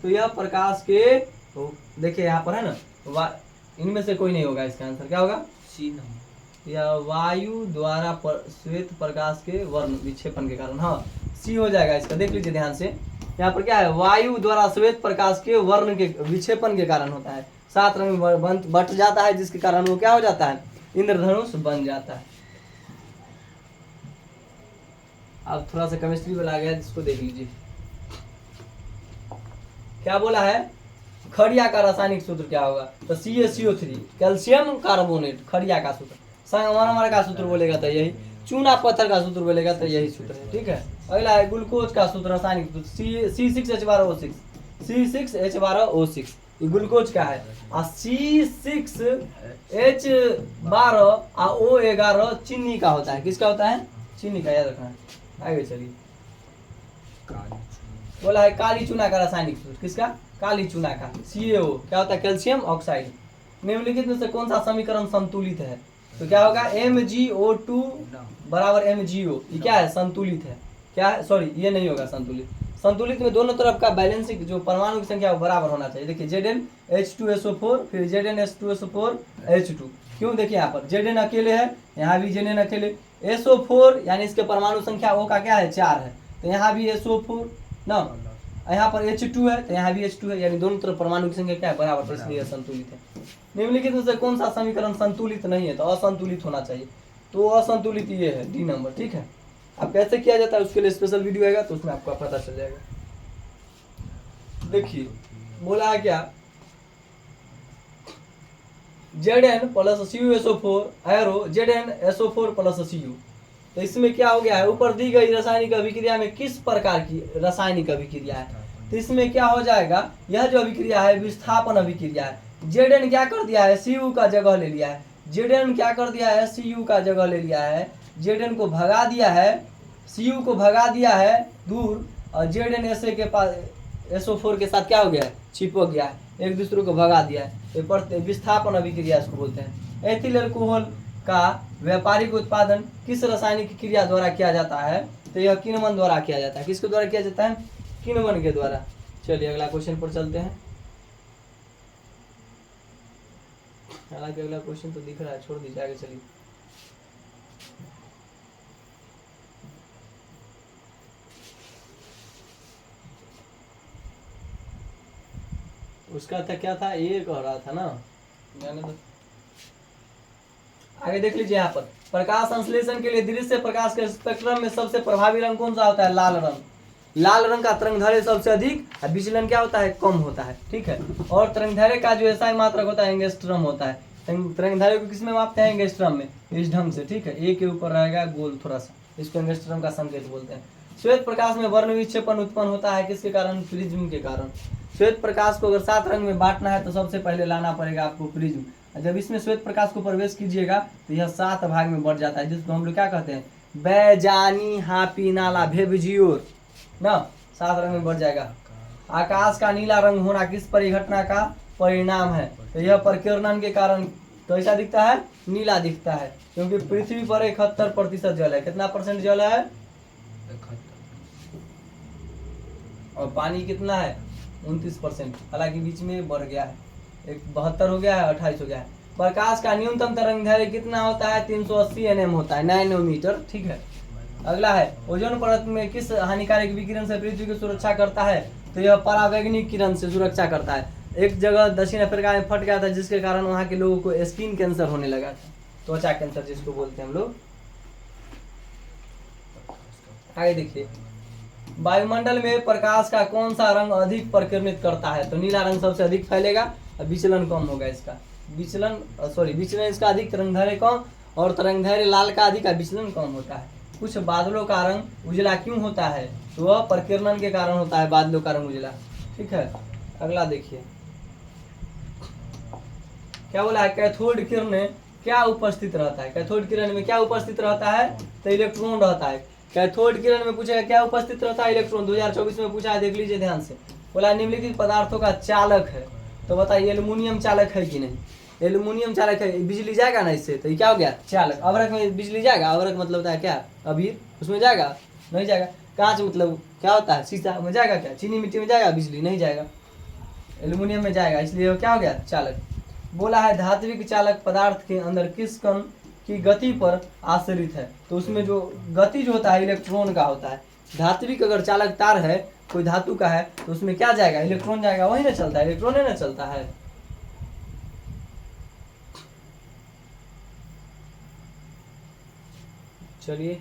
तो यह प्रकाश के, तो देखिए यहाँ पर है ना, इनमें से कोई नहीं होगा इसका आंसर। क्या होगा? सी। या वायु द्वारा श्वेत प्रकाश के वर्ण विक्षेपण के कारण। हाँ, सी हो जाएगा इसका। देख लीजिए ध्यान से, यहाँ पर क्या है? वायु द्वारा श्वेत प्रकाश के वर्ण के विक्षेपण के कारण होता है। 7 रंग में बट जाता है, जिसके कारण वो क्या हो जाता है? इंद्रधनुष बन जाता है। अब थोड़ा सा केमिस्ट्री वाला आ गया, जिसको देख लीजिए। क्या बोला है? खड़िया का रासायनिक सूत्र क्या होगा? तो CaCO3 कैल्शियम कार्बोनेट, खड़िया का सूत्र। संगमरमर का सूत्र बोलेगा तो यही, चूना पत्थर का सूत्र बोलेगा तो यही सूत्र है। ठीक है। अगला है ग्लूकोज का सूत्र, रासायनिक सूत्र C6H12O6। C6H12O6 ये ग्लूकोज का है। और C6H12 और O11 चीनी का होता है। किसका होता है? चीनी का, याद रखना है। आगे चलिए। बोला है काली चूना का रासायनिक सूत्र। किसका? काली चूना का, CaO क्या होता है? Calcium oxide. निम्नलिखित में से कौन सा समीकरण संतुलित है? तो क्या होगा? MgO2 बराबर MgO। ये क्या है? संतुलित है। क्या है? सॉरी, ये नहीं होगा संतुलित। संतुलित में दोनों तरफ का बैलेंसिंग जो परमाणु की संख्या बराबर होना चाहिए। देखिए ZnH2SO4 फिर ZnH2SO4H2। क्यों? देखिए यहाँ पर Zn अकेले है, यहाँ भी Zn अकेले। SO4 यानी इसके परमाणु संख्या O का क्या है? 4 है, तो यहाँ भी SO4 ना। यहाँ पर H2 है तो यहाँ भी H2 है, यानी दोनों तरफ परमाणु की संख्या क्या है? बराबर, तो इसलिए संतुलित है। निम्नलिखित में से कौन सा समीकरण संतुलित नहीं है? तो असंतुलित होना चाहिए। तो असंतुलित ये है, डी नंबर। ठीक है। अब कैसे किया जाता है उसके लिए स्पेशल वीडियो आएगा, तो उसमें आपको पता चल जाएगा। देखिए बोला है क्या? Zn plus CuSO4 arrow ZnSO4 plus Cu। तो इसमें क्या हो गया है? ऊपर दी गई रासायनिक अभिक्रिया में किस प्रकार की रासायनिक अभिक्रिया है? तो इसमें क्या हो जाएगा? यह जो अभिक्रिया है विस्थापन अभिक्रिया है। Zn क्या कर दिया है? Cu का जगह ले लिया है। Zn क्या कर दिया है? Cu का जगह ले लिया है। Zn को भगा दिया है, Cu को भगा दिया है दूर, और Zn के पास SO4 के साथ क्या हो गया है? चिपक गया है, एक दूसरे को भगा दिया है। ये विस्थापन अभिक्रिया इसको बोलते हैं। एथिल अल्कोहल का व्यापारिक उत्पादन किस रासायनिक क्रिया द्वारा किया जाता है? तो यह किण्वन द्वारा किया जाता है। किसके द्वारा किया जाता है? किण्वन के द्वारा। चलिए अगला क्वेश्चन पर चलते हैं। हालांकि अगला क्वेश्चन तो दिख रहा है, छोड़ दीजिए, आगे चलिए। उसका था क्या था, ये कह रहा था ना मैंने तो। आगे देख लीजिए, यहाँ पर प्रकाश संश्लेषण के लिए दृश्य प्रकाश के स्पेक्ट्रम में सबसे प्रभावी रंग कौन सा होता है? लाल रंग। लाल रंग का तरंगदैर्घ्य सबसे अधिक और विचलन क्या होता है? कम होता है। ठीक है। और तरंगदैर्घ्य का जो एसआई मात्रक होता है एंगस्ट्रम होता है। तरंगदैर्घ्य को किसमें मापते हैं? एंगस्ट्रम में, इस ढंग से। ठीक है, ए के ऊपर रहेगा गोल थोड़ा सा, इसको एंगस्ट्रम का संकेत बोलते हैं। श्वेत प्रकाश में वर्ण विक्षेपण उत्पन्न होता है किसके कारण? प्रिज्म के कारण। श्वेत प्रकाश को अगर 7 रंग में बांटना है तो सबसे पहले लाना पड़ेगा आपको प्रिज्म। जब इसमें श्वेत प्रकाश को प्रवेश कीजिएगा तो यह 7 भाग में बढ़ जाता है, जिसको हम लोग क्या कहते हैं? बैजानी हापी नाला भेबजियोर ना, 7 रंग में बढ़ जाएगा। आकाश का नीला रंग होना किस परिघटना का परिणाम है? तो यह परिकिरणन के कारण कैसा दिखता है? नीला दिखता है, क्योंकि पृथ्वी पर 71% जल है। कितना परसेंट जल है? और पानी कितना है? 29%। हालांकि बीच में बढ़ गया है, 72 हो गया है, 28 हो गया है। प्रकाश का न्यूनतम तरंगदैर्घ्य कितना होता है? 380 nm होता है, नैनोमीटर। ठीक है। अगला है, ओजोन परत में किस हानिकारक विकिरण से पृथ्वी की सुरक्षा करता है? तो यह परावैंगनिक किरण से सुरक्षा करता है। एक जगह दक्षिण अफ्रीका में फट गया था, जिसके कारण वहां के लोगों को स्किन कैंसर होने लगा था, त्वचा कैंसर जिसको बोलते हैं हम लोग। आगे देखिए, वायुमंडल में प्रकाश का कौन सा रंग अधिक परिकिरणित करता है? तो नीला रंग सबसे अधिक फैलेगा और विचलन कम होगा इसका। विचलन इसका अधिक, तरंगदैर्घ्य कम, और तरंगदैर्घ्य लाल का अधिक और विचलन कम होता है। कुछ बादलों का रंग उजला क्यों होता है? तो वह परिकिरणन के कारण होता है, बादलों का रंग उजला। ठीक है। अगला देखिए, क्या बोला है? कैथोड किरण में क्या उपस्थित रहता है? कैथोड किरण में क्या उपस्थित रहता है? तो इलेक्ट्रॉन रहता है। कैथोड किरण में पूछेगा क्या उपस्थित रहता है? इलेक्ट्रॉन। 2024 में पूछा है, देख लीजिए ध्यान से। बोला निम्नलिखित पदार्थों का चालक है, तो बताइए एल्युमिनियम चालक है कि नहीं? एल्युमिनियम चालक है, बिजली जाएगा ना इससे, तो ये क्या हो गया? चालक। अवरक में बिजली जाएगा? अवरक मतलब होता है क्या? अबीर, उसमें जाएगा? नहीं जाएगा। कांच मतलब क्या होता है? शीशा में जाएगा क्या? चीनी मिट्टी में जाएगा बिजली? नहीं जाएगा। एल्युमिनियम में जाएगा, इसलिए वो क्या हो गया? चालक। बोला है धात्विक चालक पदार्थ के अंदर किस कण की गति पर आश्रित है? तो उसमें जो गति जो होता है इलेक्ट्रॉन का होता है। धात्विक अगर चालक तार है, कोई धातु का है, तो उसमें क्या जाएगा? इलेक्ट्रॉन जाएगा, वही ना चलता है, इलेक्ट्रॉन ही ना चलता है। चलिए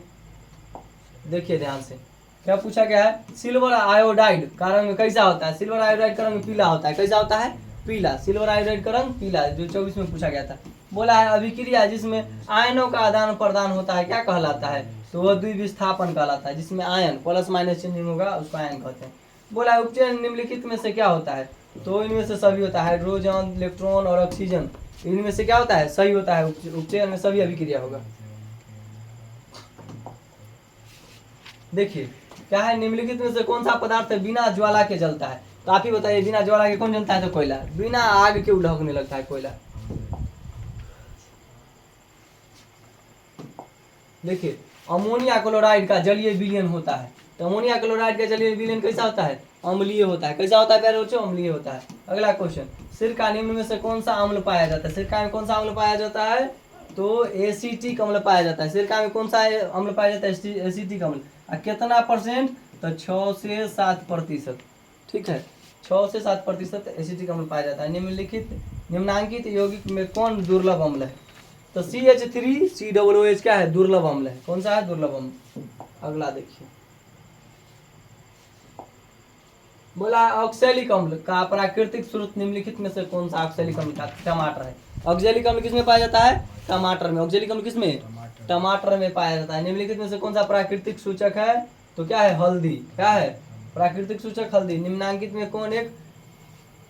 देखिए ध्यान से, क्या पूछा गया है? सिल्वर आयोडाइड का रंग कैसा होता है? सिल्वर आयोडाइड का रंग पीला होता है। कैसा होता है? पीला। सिल्वर आयोडाइड का रंग पीला, जो 24 में पूछा गया था। बोला है अभिक्रिया जिसमें आयनों का आदान प्रदान होता है क्या कहलाता है? तो वह द्विविस्थापन कहलाता है, जिसमें आयन प्लस माइनस चिन्ह होगा उसको आयन कहते हैं। बोला है उपचयन निम्नलिखित में से क्या होता है? तो इनमें से सभी होता है, हाइड्रोजन, इलेक्ट्रॉन और ऑक्सीजन, इनमें से क्या होता है? सही होता है। उपचयन में सभी अभिक्रिया होगा। देखिए क्या है, निम्नलिखित में से कौन सा पदार्थ बिना ज्वाला के जलता है? तो आप ही बताइए, बिना ज्वाला के कौन जलता है? तो कोयला। बिना आग के उलझने लगता है कोयला। देखिए अमोनिया क्लोराइड का जलीय विलयन होता है। तो अमोनिया क्लोराइड का जलीय विलयन कैसा होता है? अम्लीय होता है। कैसा होता है प्यारे बच्चों? अम्लीय होता है। अगला क्वेश्चन, सिरका निम्न में से कौन सा अम्ल पाया जाता है? सिरका में कौन सा अम्ल पाया जाता है? तो एसिटिक अम्ल पाया जाता है। सिरका में कौन सा अम्ल पाया जाता है? एसिटिक अम्ल। कितना परसेंट? तो 6 से 7%। ठीक है, 6 से 7% एसिटिक अम्ल पाया जाता है। निम्नांकित यौगिक में कौन दुर्लभ अम्ल है? तो CH3COOH क्या है? दुर्लभ अम्ल है। कौन सा है? दुर्लभ अम्ल। अगला देखिए, बोला ऑक्सैलिक अम्ल का प्राकृतिक स्रोत निम्नलिखित में से कौन सा? ऑक्सैलिक अम्ल का टमाटर है। ऑक्सैलिक अम्ल किसमें पाया जाता है? टमाटर में। ऑक्सैलिक अम्ल किसमें? टमाटर में पाया जाता है। निम्नलिखित में से कौन सा प्राकृतिक सूचक है? तो क्या है? हल्दी। क्या है? प्राकृतिक सूचक हल्दी। निम्नांकित में कौन एक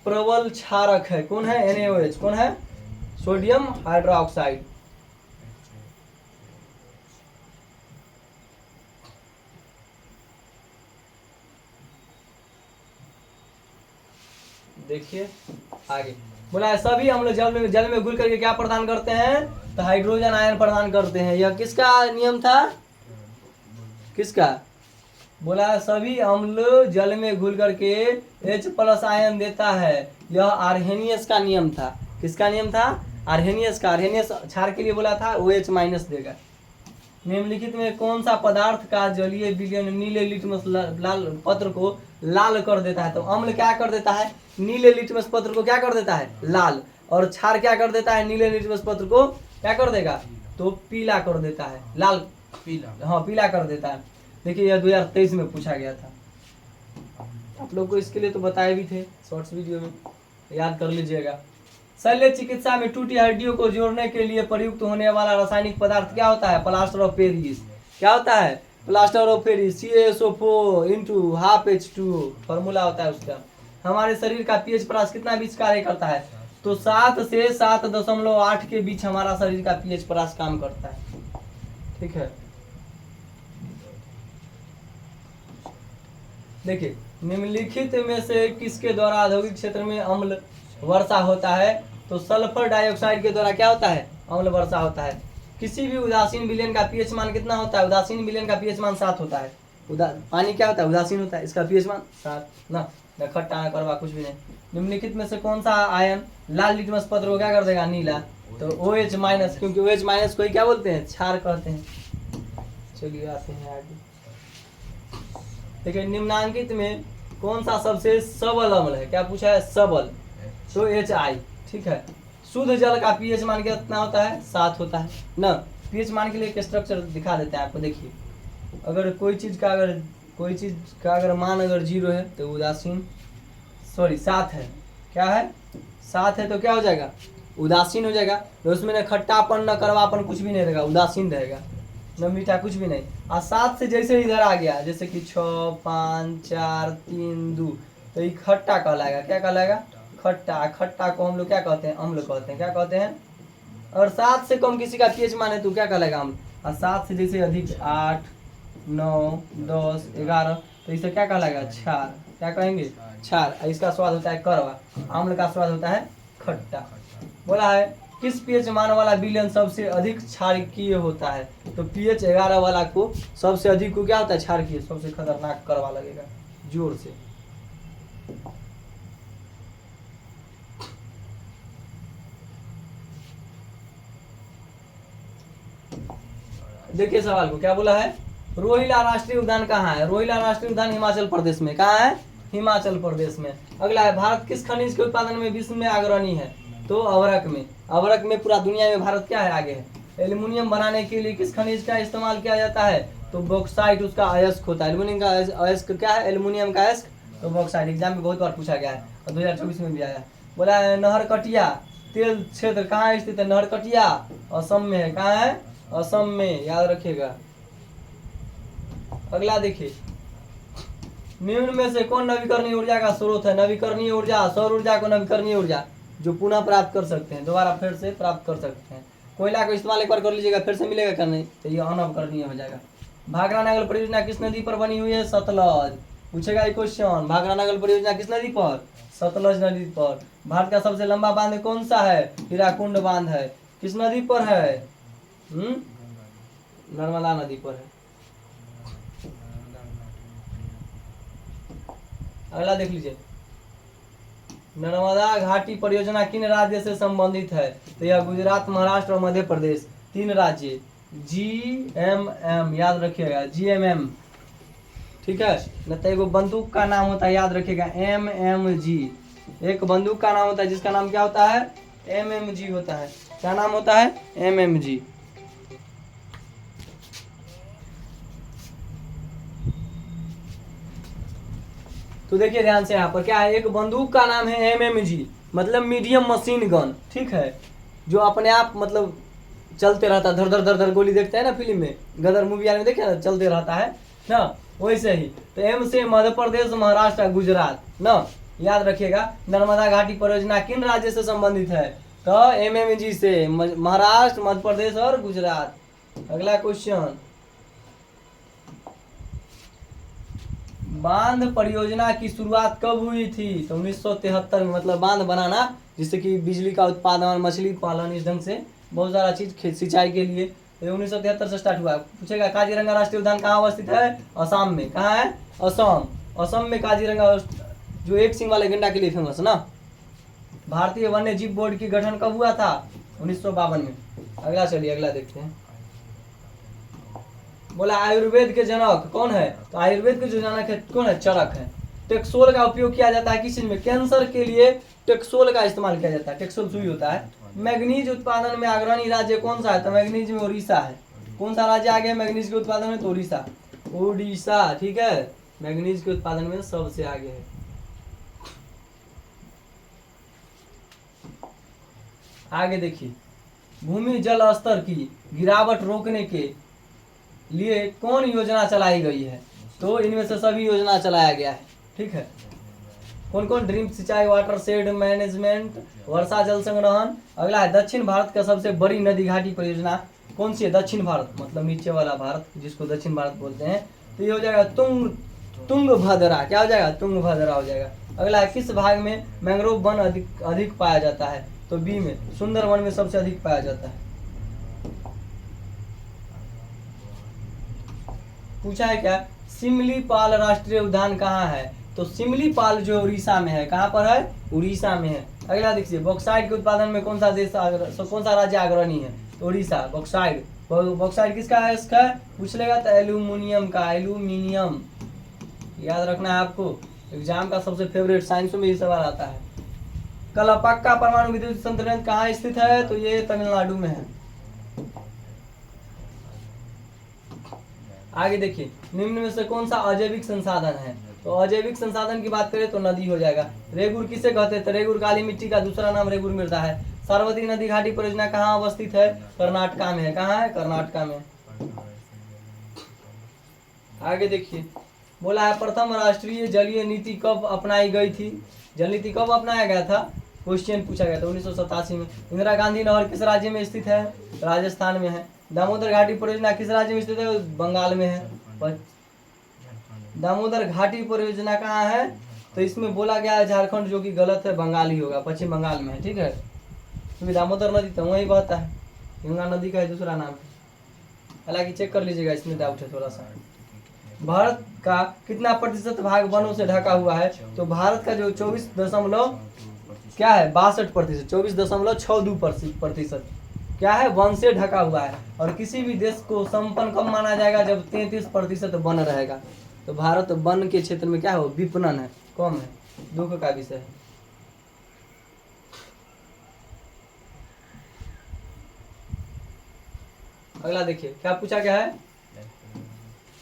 प्रबल क्षारक है? कौन है? NaOH। कौन है? Sodium hydroxide. देखिए आगे, बोला है सभी अम्ल जल में घुल करके क्या प्रदान करते हैं? तो हाइड्रोजन आयन प्रदान करते हैं। यह किसका नियम था? किसका? बोला सभी अम्ल जल में घुल करके H+ आयन देता है। यह आर्हेनियस का नियम था। किसका नियम था? आर्हेनियस का। आर्हेनियस क्षार के लिए बोला था OH- देगा। निम्नलिखित में कौन सा पदार्थ का जलीय विलयन नीले लिटमस लाल पत्र को लाल कर देता है? तो अम्ल क्या कर देता है? नीले लिटमस पत्र को क्या कर देता है? लाल। और क्षार क्या कर देता है? नीले लिटमस पत्र को क्या कर देगा? तो पीला कर देता है। लाल पीला, हाँ पीला कर देता है। देखिए यह 2023 में पूछा गया था। आप लोग को इसके लिए तो बताए भी थे शॉर्ट्स वीडियो में, याद कर लीजिएगा। शल्य चिकित्सा में टूटी हड्डियों को जोड़ने के लिए प्रयुक्त होने वाला रासायनिक पदार्थ क्या होता है? Plaster of Paris. क्या होता है? Plaster of Paris. CaSO4 × ½ formula होता है उसका। हमारे शरीर का pH+ कितना बीच कार्य करता है? तो 7 से 7.8 के बीच हमारा शरीर का pH+ काम करता है। ठीक है, देखिए निम्नलिखित में से किसके द्वारा औद्योगिक क्षेत्र में अम्ल वर्षा होता है? तो सल्फर डाइऑक्साइड के द्वारा क्या होता है? अम्ल वर्षा होता है। किसी भी उदासीन विलयन का pH मान कितना होता है? उदासीन विलयन का pH मान 7 होता है। पानी क्या होता है? उदासीन होता है, इसका pH मान 7 ना, खट्टा ना करवा कुछ भी नहीं। निम्नलिखित में से कौन सा आयन लाल लिटमस पत्र को क्या कर देगा? नीला। तो OH-, क्योंकि OH- को ही क्या बोलते हैं? क्षार कहते हैं। चलिए आते हैं आगे। देखिए निम्नांकित में कौन सा सबसे सबल अम्ल है? क्या पूछा है? सबल। तो HI। ठीक है, शुद्ध जल का pH मान कितना होता है? 7 होता है ना। pH मान के लिए एक स्ट्रक्चर दिखा देते हैं आपको। देखिए अगर कोई चीज का अगर मान अगर 0 है तो उदासीन, 7 है, क्या है? 7 है तो क्या हो जाएगा? उदासीन हो जाएगा। तो उसमें न खट्टापन न कड़वापन कुछ भी नहीं रहेगा, उदासीन रहेगा, न मीठा कुछ भी नहीं। और 7 से जैसे इधर आ गया, जैसे कि 6, 5, 4, 3, 2, तो ये खट्टा कहलाएगा। क्या कहलाएगा? खट्टा। खट्टा को हम लोग क्या कहते हैं? अम्ल कहते हैं। क्या कहते हैं? और 7 से कम किसी का pH मान है तो क्या कहलाएगा? अम्ल। और 7 से जैसे अधिक 8, 9, 10, 11, तो इसे क्या कहलाएगा? क्षार। क्या कहेंगे? क्षार। इसका स्वाद होता है कड़वा, अम्ल का स्वाद होता है खट्टा। बोला है किस pH मान वाला विलयन सबसे अधिक क्षारकीय होता है? तो pH 11 वाला को सबसे अधिक को क्या होता है? क्षारकीय। सबसे खतरनाक कड़वा लगेगा जोर से। देखिए सवाल को क्या बोला है? रोहिला राष्ट्रीय उद्यान कहाँ है? रोहिला राष्ट्रीय उद्यान हिमाचल प्रदेश में। कहाँ है? हिमाचल प्रदेश में। अगला है भारत किस खनिज के उत्पादन में विश्व में अग्रणी है? तो अवरक में। अवरक में पूरा दुनिया में भारत क्या है? आगे है। एल्युमिनियम बनाने के लिए किस खनिज का इस्तेमाल किया जाता है? तो बॉक्साइट उसका अयस्क होता है। एल्युमिनियम का अयस्क क्या है? एल्युमिनियम का अयस्क तो बॉक्साइट। एग्जाम में बहुत बार पूछा गया है और 2024 में भी आया। बोला है नहरकटिया तेल क्षेत्र कहाँ स्थित है? नहरकटिया असम में है। कहाँ है? असम में, याद रखिएगा। अगला देखिए निम्न में से कौन नवीकरणीय ऊर्जा का स्रोत है? नवीकरणीय ऊर्जा, सौर ऊर्जा को नवीकरणीय ऊर्जा जो पुनः प्राप्त कर सकते हैं, दोबारा फिर से प्राप्त कर सकते हैं। कोयला को इस्तेमाल एक बार कर लीजिएगा, फिर से मिलेगा क्या? नहीं, तो ये अनवकरणीय हो जाएगा। भाखड़ा नागल परियोजना किस नदी पर बनी हुई है? सतलज। पूछेगा ये क्वेश्चन, भाखड़ा नागल परियोजना किस नदी पर? सतलज नदी पर। भारत का सबसे लंबा बांध कौन सा है? हीराकुंड बांध है। किस नदी पर है? नर्मदा नदी पर है। अगला देख लीजिए, नर्मदा घाटी परियोजना किन राज्य से संबंधित है? तो यह गुजरात, महाराष्ट्र और मध्य प्रदेश, 3 राज्य। GMM याद रखिएगा, GMM। ठीक है न, तो एगो बंदूक का नाम होता है, याद रखिएगा, MMG। एक बंदूक का नाम होता है जिसका नाम क्या होता है? MMG होता है। क्या नाम होता है? MMG। तो देखिए ध्यान से, यहाँ पर क्या है? एक बंदूक का नाम है MMG, मतलब मीडियम मशीन गन। ठीक है, जो अपने आप मतलब चलते रहता है, धर धर धर धर गोली देखते हैं ना फिल्म में, गदर मूवी वाले में देखे ना, चलते रहता है ना, वैसे ही। तो M से मध्य प्रदेश, महाराष्ट्र, गुजरात ना, याद रखिएगा। नर्मदा घाटी परियोजना किन राज्य से संबंधित है? तो MMG से, महाराष्ट्र, मध्य प्रदेश और गुजरात। अगला क्वेश्चन, बांध परियोजना की शुरुआत कब हुई थी? तो 1973 में। मतलब बांध बनाना जिससे कि बिजली का उत्पादन, मछली पालन, इस ढंग से बहुत सारा चीज सिंचाई के लिए ये 1973 से स्टार्ट हुआ। पूछेगा काजीरंगा राष्ट्रीय उद्यान कहाँ अवस्थित है? असम में। कहाँ है? असम। असम में काजीरंगा, जो एक सिंग वाले गेंडा के लिए फेमस है ना। भारतीय वन्य जीव बोर्ड की गठन कब हुआ था? 1952 में। अगला चलिए, अगला देखते हैं। बोला आयुर्वेद के जनक कौन है? तो आयुर्वेद के जो जनक है कौन है? चरक है। टेक्सोल का उपयोग किया जाता है किस चीज में? कैंसर के लिए टेक्सोल का इस्तेमाल किया जाता है। टेक्सोल सुई होता है। मैग्नीज उत्पादन में अग्रणी राज्य कौन सा है? तो मैग्नीज में उड़ीसा है। कौन सा राज्य आगे मैग्नीज के उत्पादन में? तो उड़ीसा। उड़ीसा, ठीक है, मैग्नीज के उत्पादन में सबसे आगे है। आगे देखिए, भूमि जल स्तर की गिरावट रोकने के लिए कौन योजना चलाई गई है? तो इनमें से सभी योजना चलाया गया है, ठीक है। कौन कौन? ड्रीम सिंचाई, वाटर शेड मैनेजमेंट, वर्षा जल संग्रहण। अगला है दक्षिण भारत का सबसे बड़ी नदी घाटी परियोजना कौन सी है? दक्षिण भारत मतलब नीचे वाला भारत, जिसको दक्षिण भारत बोलते हैं। तो ये हो जाएगा तुंगभद्रा। क्या हो जाएगा? तुंगभद्रा हो जाएगा। अगला है किस भाग में मैंग्रोव वन अधिक पाया जाता है? तो बी में, सुंदरवन में सबसे अधिक पाया जाता है। पूछा है क्या? सिमलीपाल राष्ट्रीय उद्यान कहाँ है? तो सिमलीपाल जो उड़ीसा में है। कहाँ पर है? उड़ीसा में है। अगला देखिए, बॉक्साइट के उत्पादन में कौन सा देश कौन सा राज्य अग्रणी है? तो उड़ीसा। बॉक्साइट, बॉक्साइट किसका है? इसका पूछ लेगा तो एल्यूमिनियम का। एल्यूमिनियम याद रखना है आपको, एग्जाम का सबसे फेवरेट, साइंस में ये सवाल आता है। कलपक्का परमाणु विद्युत संयंत्र कहाँ स्थित है? तो ये तमिलनाडु में है। आगे देखिए, निम्न में से कौन सा अजैविक संसाधन है? तो अजैविक संसाधन की बात करें तो नदी हो जाएगा। रेगुर किसे कहते हैं? तो रेगुर काली मिट्टी का दूसरा नाम रेगुर मृदा है। साबरमती नदी घाटी परियोजना कहाँ अवस्थित है? कर्नाटका में है। कहाँ है? कर्नाटका में। आगे देखिए, बोला है प्रथम राष्ट्रीय जलीय नीति कब अपनाई गई थी? जल नीति कब अपनाया गया था? क्वेश्चन पूछा गया था 1987 में। इंदिरा गांधी नहर किस राज्य में स्थित है? राजस्थान में है। दामोदर घाटी परियोजना किस राज्य में स्थित है? बंगाल में है। दामोदर घाटी परियोजना कहाँ है? तो इसमें बोला गया है झारखंड, जो कि गलत है, बंगाल ही होगा, पश्चिम बंगाल में है, ठीक है। क्योंकि दामोदर नदी तो वहीं बहता है, गंगा नदी का दूसरा नाम है। हालांकि चेक कर लीजिएगा, इसमें डाउट है थोड़ा सा। भारत का कितना प्रतिशत भाग वनों से ढका हुआ है? तो भारत का जो 62% 24.62% क्या है? वन से ढका हुआ है। और किसी भी देश को संपन्न कब माना जाएगा? जब 33% वन रहेगा। तो भारत वन के क्षेत्र में क्या है? विपणन है, कम है, दुख का विषय है। अगला देखिए, क्या पूछा गया है?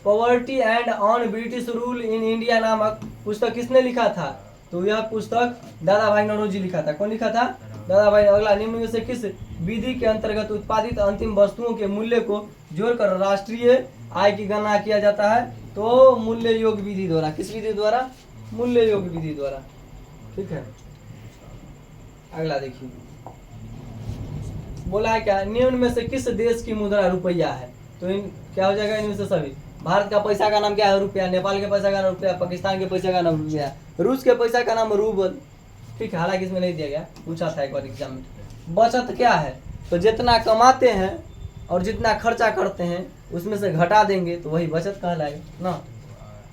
Poverty and on British rule in India नामक पुस्तक किसने लिखा था? तो यह पुस्तक दादा भाई नौरोजी लिखा था। कौन लिखा था? दादा भाई। अगला, निम्न में से किस विधि के अंतर्गत उत्पादित अंतिम वस्तुओं के मूल्य को जोड़कर राष्ट्रीय आय की गणना किया जाता है? तो मूल्य योग विधि द्वारा। किस विधि द्वारा? मूल्य योग विधि द्वारा, ठीक है। अगला देखिए, बोला है क्या? निम्न में से किस देश की मुद्रा रुपया है? तो इन क्या हो जाएगा? इनमें से सभी। भारत का पैसा का नाम क्या है? रुपया। नेपाल के पैसा का नाम रुपया। पाकिस्तान के पैसा का नाम रुपया। रूस के पैसा का नाम रूबल, ठीक है। हालांकि इसमें नहीं दिया गया, पूछा था एक बार एग्जाम में। बचत क्या है? तो जितना कमाते हैं और जितना खर्चा करते हैं उसमें से घटा देंगे तो वही बचत कहलाएगा ना।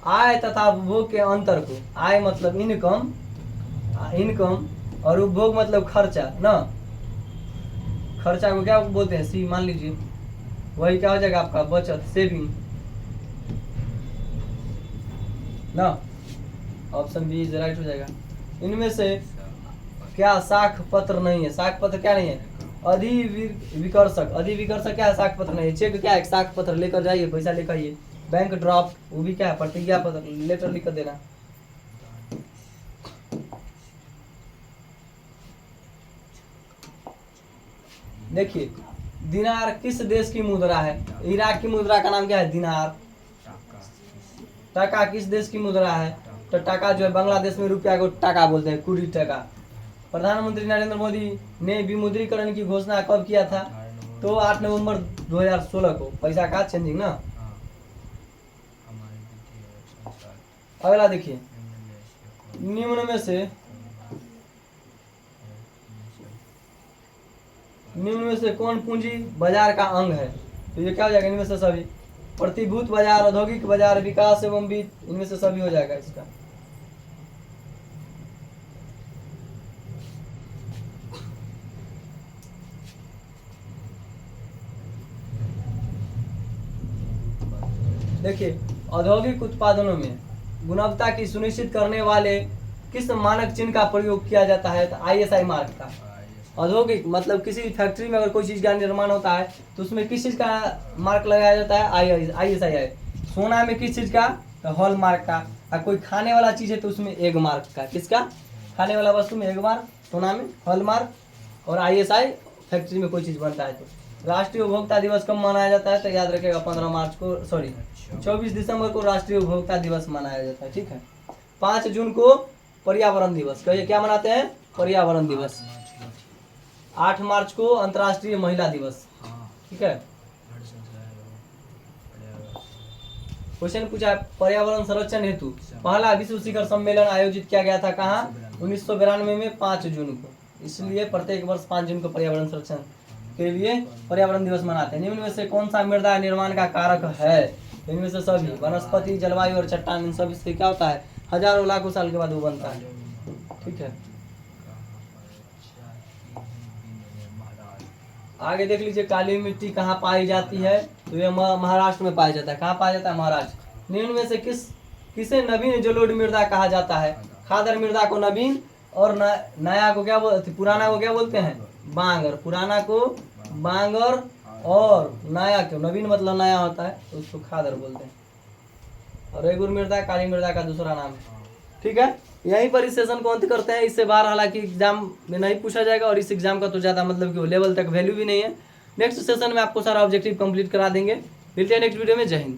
आय तथा उपभोग के अंतर को, आय मतलब इनकम, इनकम, और उपभोग मतलब खर्चा ना। खर्चा को क्या बोलते हैं? सी मान लीजिए, वही क्या हो जाएगा आपका? बचत, सेविंग ना। ऑप्शन बी इज राइट हो जाएगा। इनमें से क्या शाख पत्र नहीं है? शाख पत्र क्या नहीं है? अधिविकर्षक। अधिविकर्षक क्या है? शाख पत्र नहीं है। चेक क्या है? शाख पत्र लेकर जाइए, पैसा लेकर आइए। बैंक ड्राफ्ट, वो भी क्या है? प्रतिज्ञा पत्र, लेटर लिख कर देना। देखिए, दिनार किस देश की मुद्रा है? इराक की मुद्रा का नाम क्या है? दिनार। टका किस देश की मुद्रा है? तो टका जो है बांग्लादेश में रुपया को टका बोलते हैं, कुड़ी टका। प्रधानमंत्री नरेंद्र मोदी ने विमुद्रीकरण की घोषणा कब किया था? तो 8 नवंबर 2016 को। पैसा का चेंजिंग ना। अगला देखिए, निम्न में से कौन पूंजी बाजार का अंग है? तो ये क्या हो जाएगा, इनमें से सभी। प्रतिभूत बाजार, औद्योगिक बाजार, विकास एवं वित्त, इनमें से सभी हो जाएगा इसका। देखिए, औद्योगिक उत्पादनों में गुणवत्ता की सुनिश्चित करने वाले किस मानक चिन्ह का प्रयोग किया जाता है, तो ISI मार्क का। औद्योगिक मतलब किसी फैक्ट्री में अगर कोई चीज का निर्माण होता है तो उसमें किस चीज का मार्क लगाया जाता है, ISI है। सोना में किस चीज का, तो हॉल मार्क का। और कोई खाने वाला चीज है तो उसमें एग मार्क का। किसका, खाने वाला वस्तु में एग मार्क, सोना में हॉल मार्क, और ISI फैक्ट्री में कोई चीज बनता है तो। राष्ट्रीय उपभोक्ता दिवस कब मनाया जाता है, तो याद रखेगा 15 मार्च को, सॉरी 24 दिसंबर को राष्ट्रीय उपभोक्ता दिवस मनाया जाता है। ठीक है। 5 जून को पर्यावरण दिवस, कहिए क्या मनाते हैं, पर्यावरण दिवस। 8 मार्च को अंतर्राष्ट्रीय महिला दिवस। ठीक है। क्वेश्चन पूछा है, पर्यावरण संरक्षण हेतु पहला विश्व शिखर सम्मेलन आयोजित किया गया था कहाँ, 1992 में 5 जून को। इसलिए प्रत्येक वर्ष 5 जून को पर्यावरण संरक्षण के लिए पर्यावरण दिवस मनाते हैं। निम्न में से कौन सा मृदा निर्माण का कारक है, इनमें से सभी, वनस्पति, जलवायु और चट्टान, इन सभी से क्या होता है, हजारों लाखों साल के बाद वो बनता है। ठीक है। आगे देख लीजिए, काली मिट्टी कहाँ पाई जाती है, तो ये महाराष्ट्र में पाया जाता है। कहाँ पाया जाता है, महाराष्ट्र। निम्न में से किसे नवीन जलोढ़ मृदा कहा जाता है, खादर मृदा को नवीन, और नया को क्या बोलते, पुराना को क्या बोलते हैं, बांगर। पुराना को बांगर और नया को, नवीन मतलब नया होता है तो उसको खादर बोलते हैं। और रेगुर मृदा काली मृदा का दूसरा नाम है। ठीक है। यहीं पर इस सेशन को अंत करते हैं। इससे बाहर हालांकि एग्जाम में नहीं पूछा जाएगा, और इस एग्जाम का तो ज़्यादा मतलब कि वो लेवल तक वैल्यू भी नहीं है। नेक्स्ट सेशन में आपको सारा ऑब्जेक्टिव कंप्लीट करा देंगे। मिलते हैं नेक्स्ट वीडियो में। जय हिंद।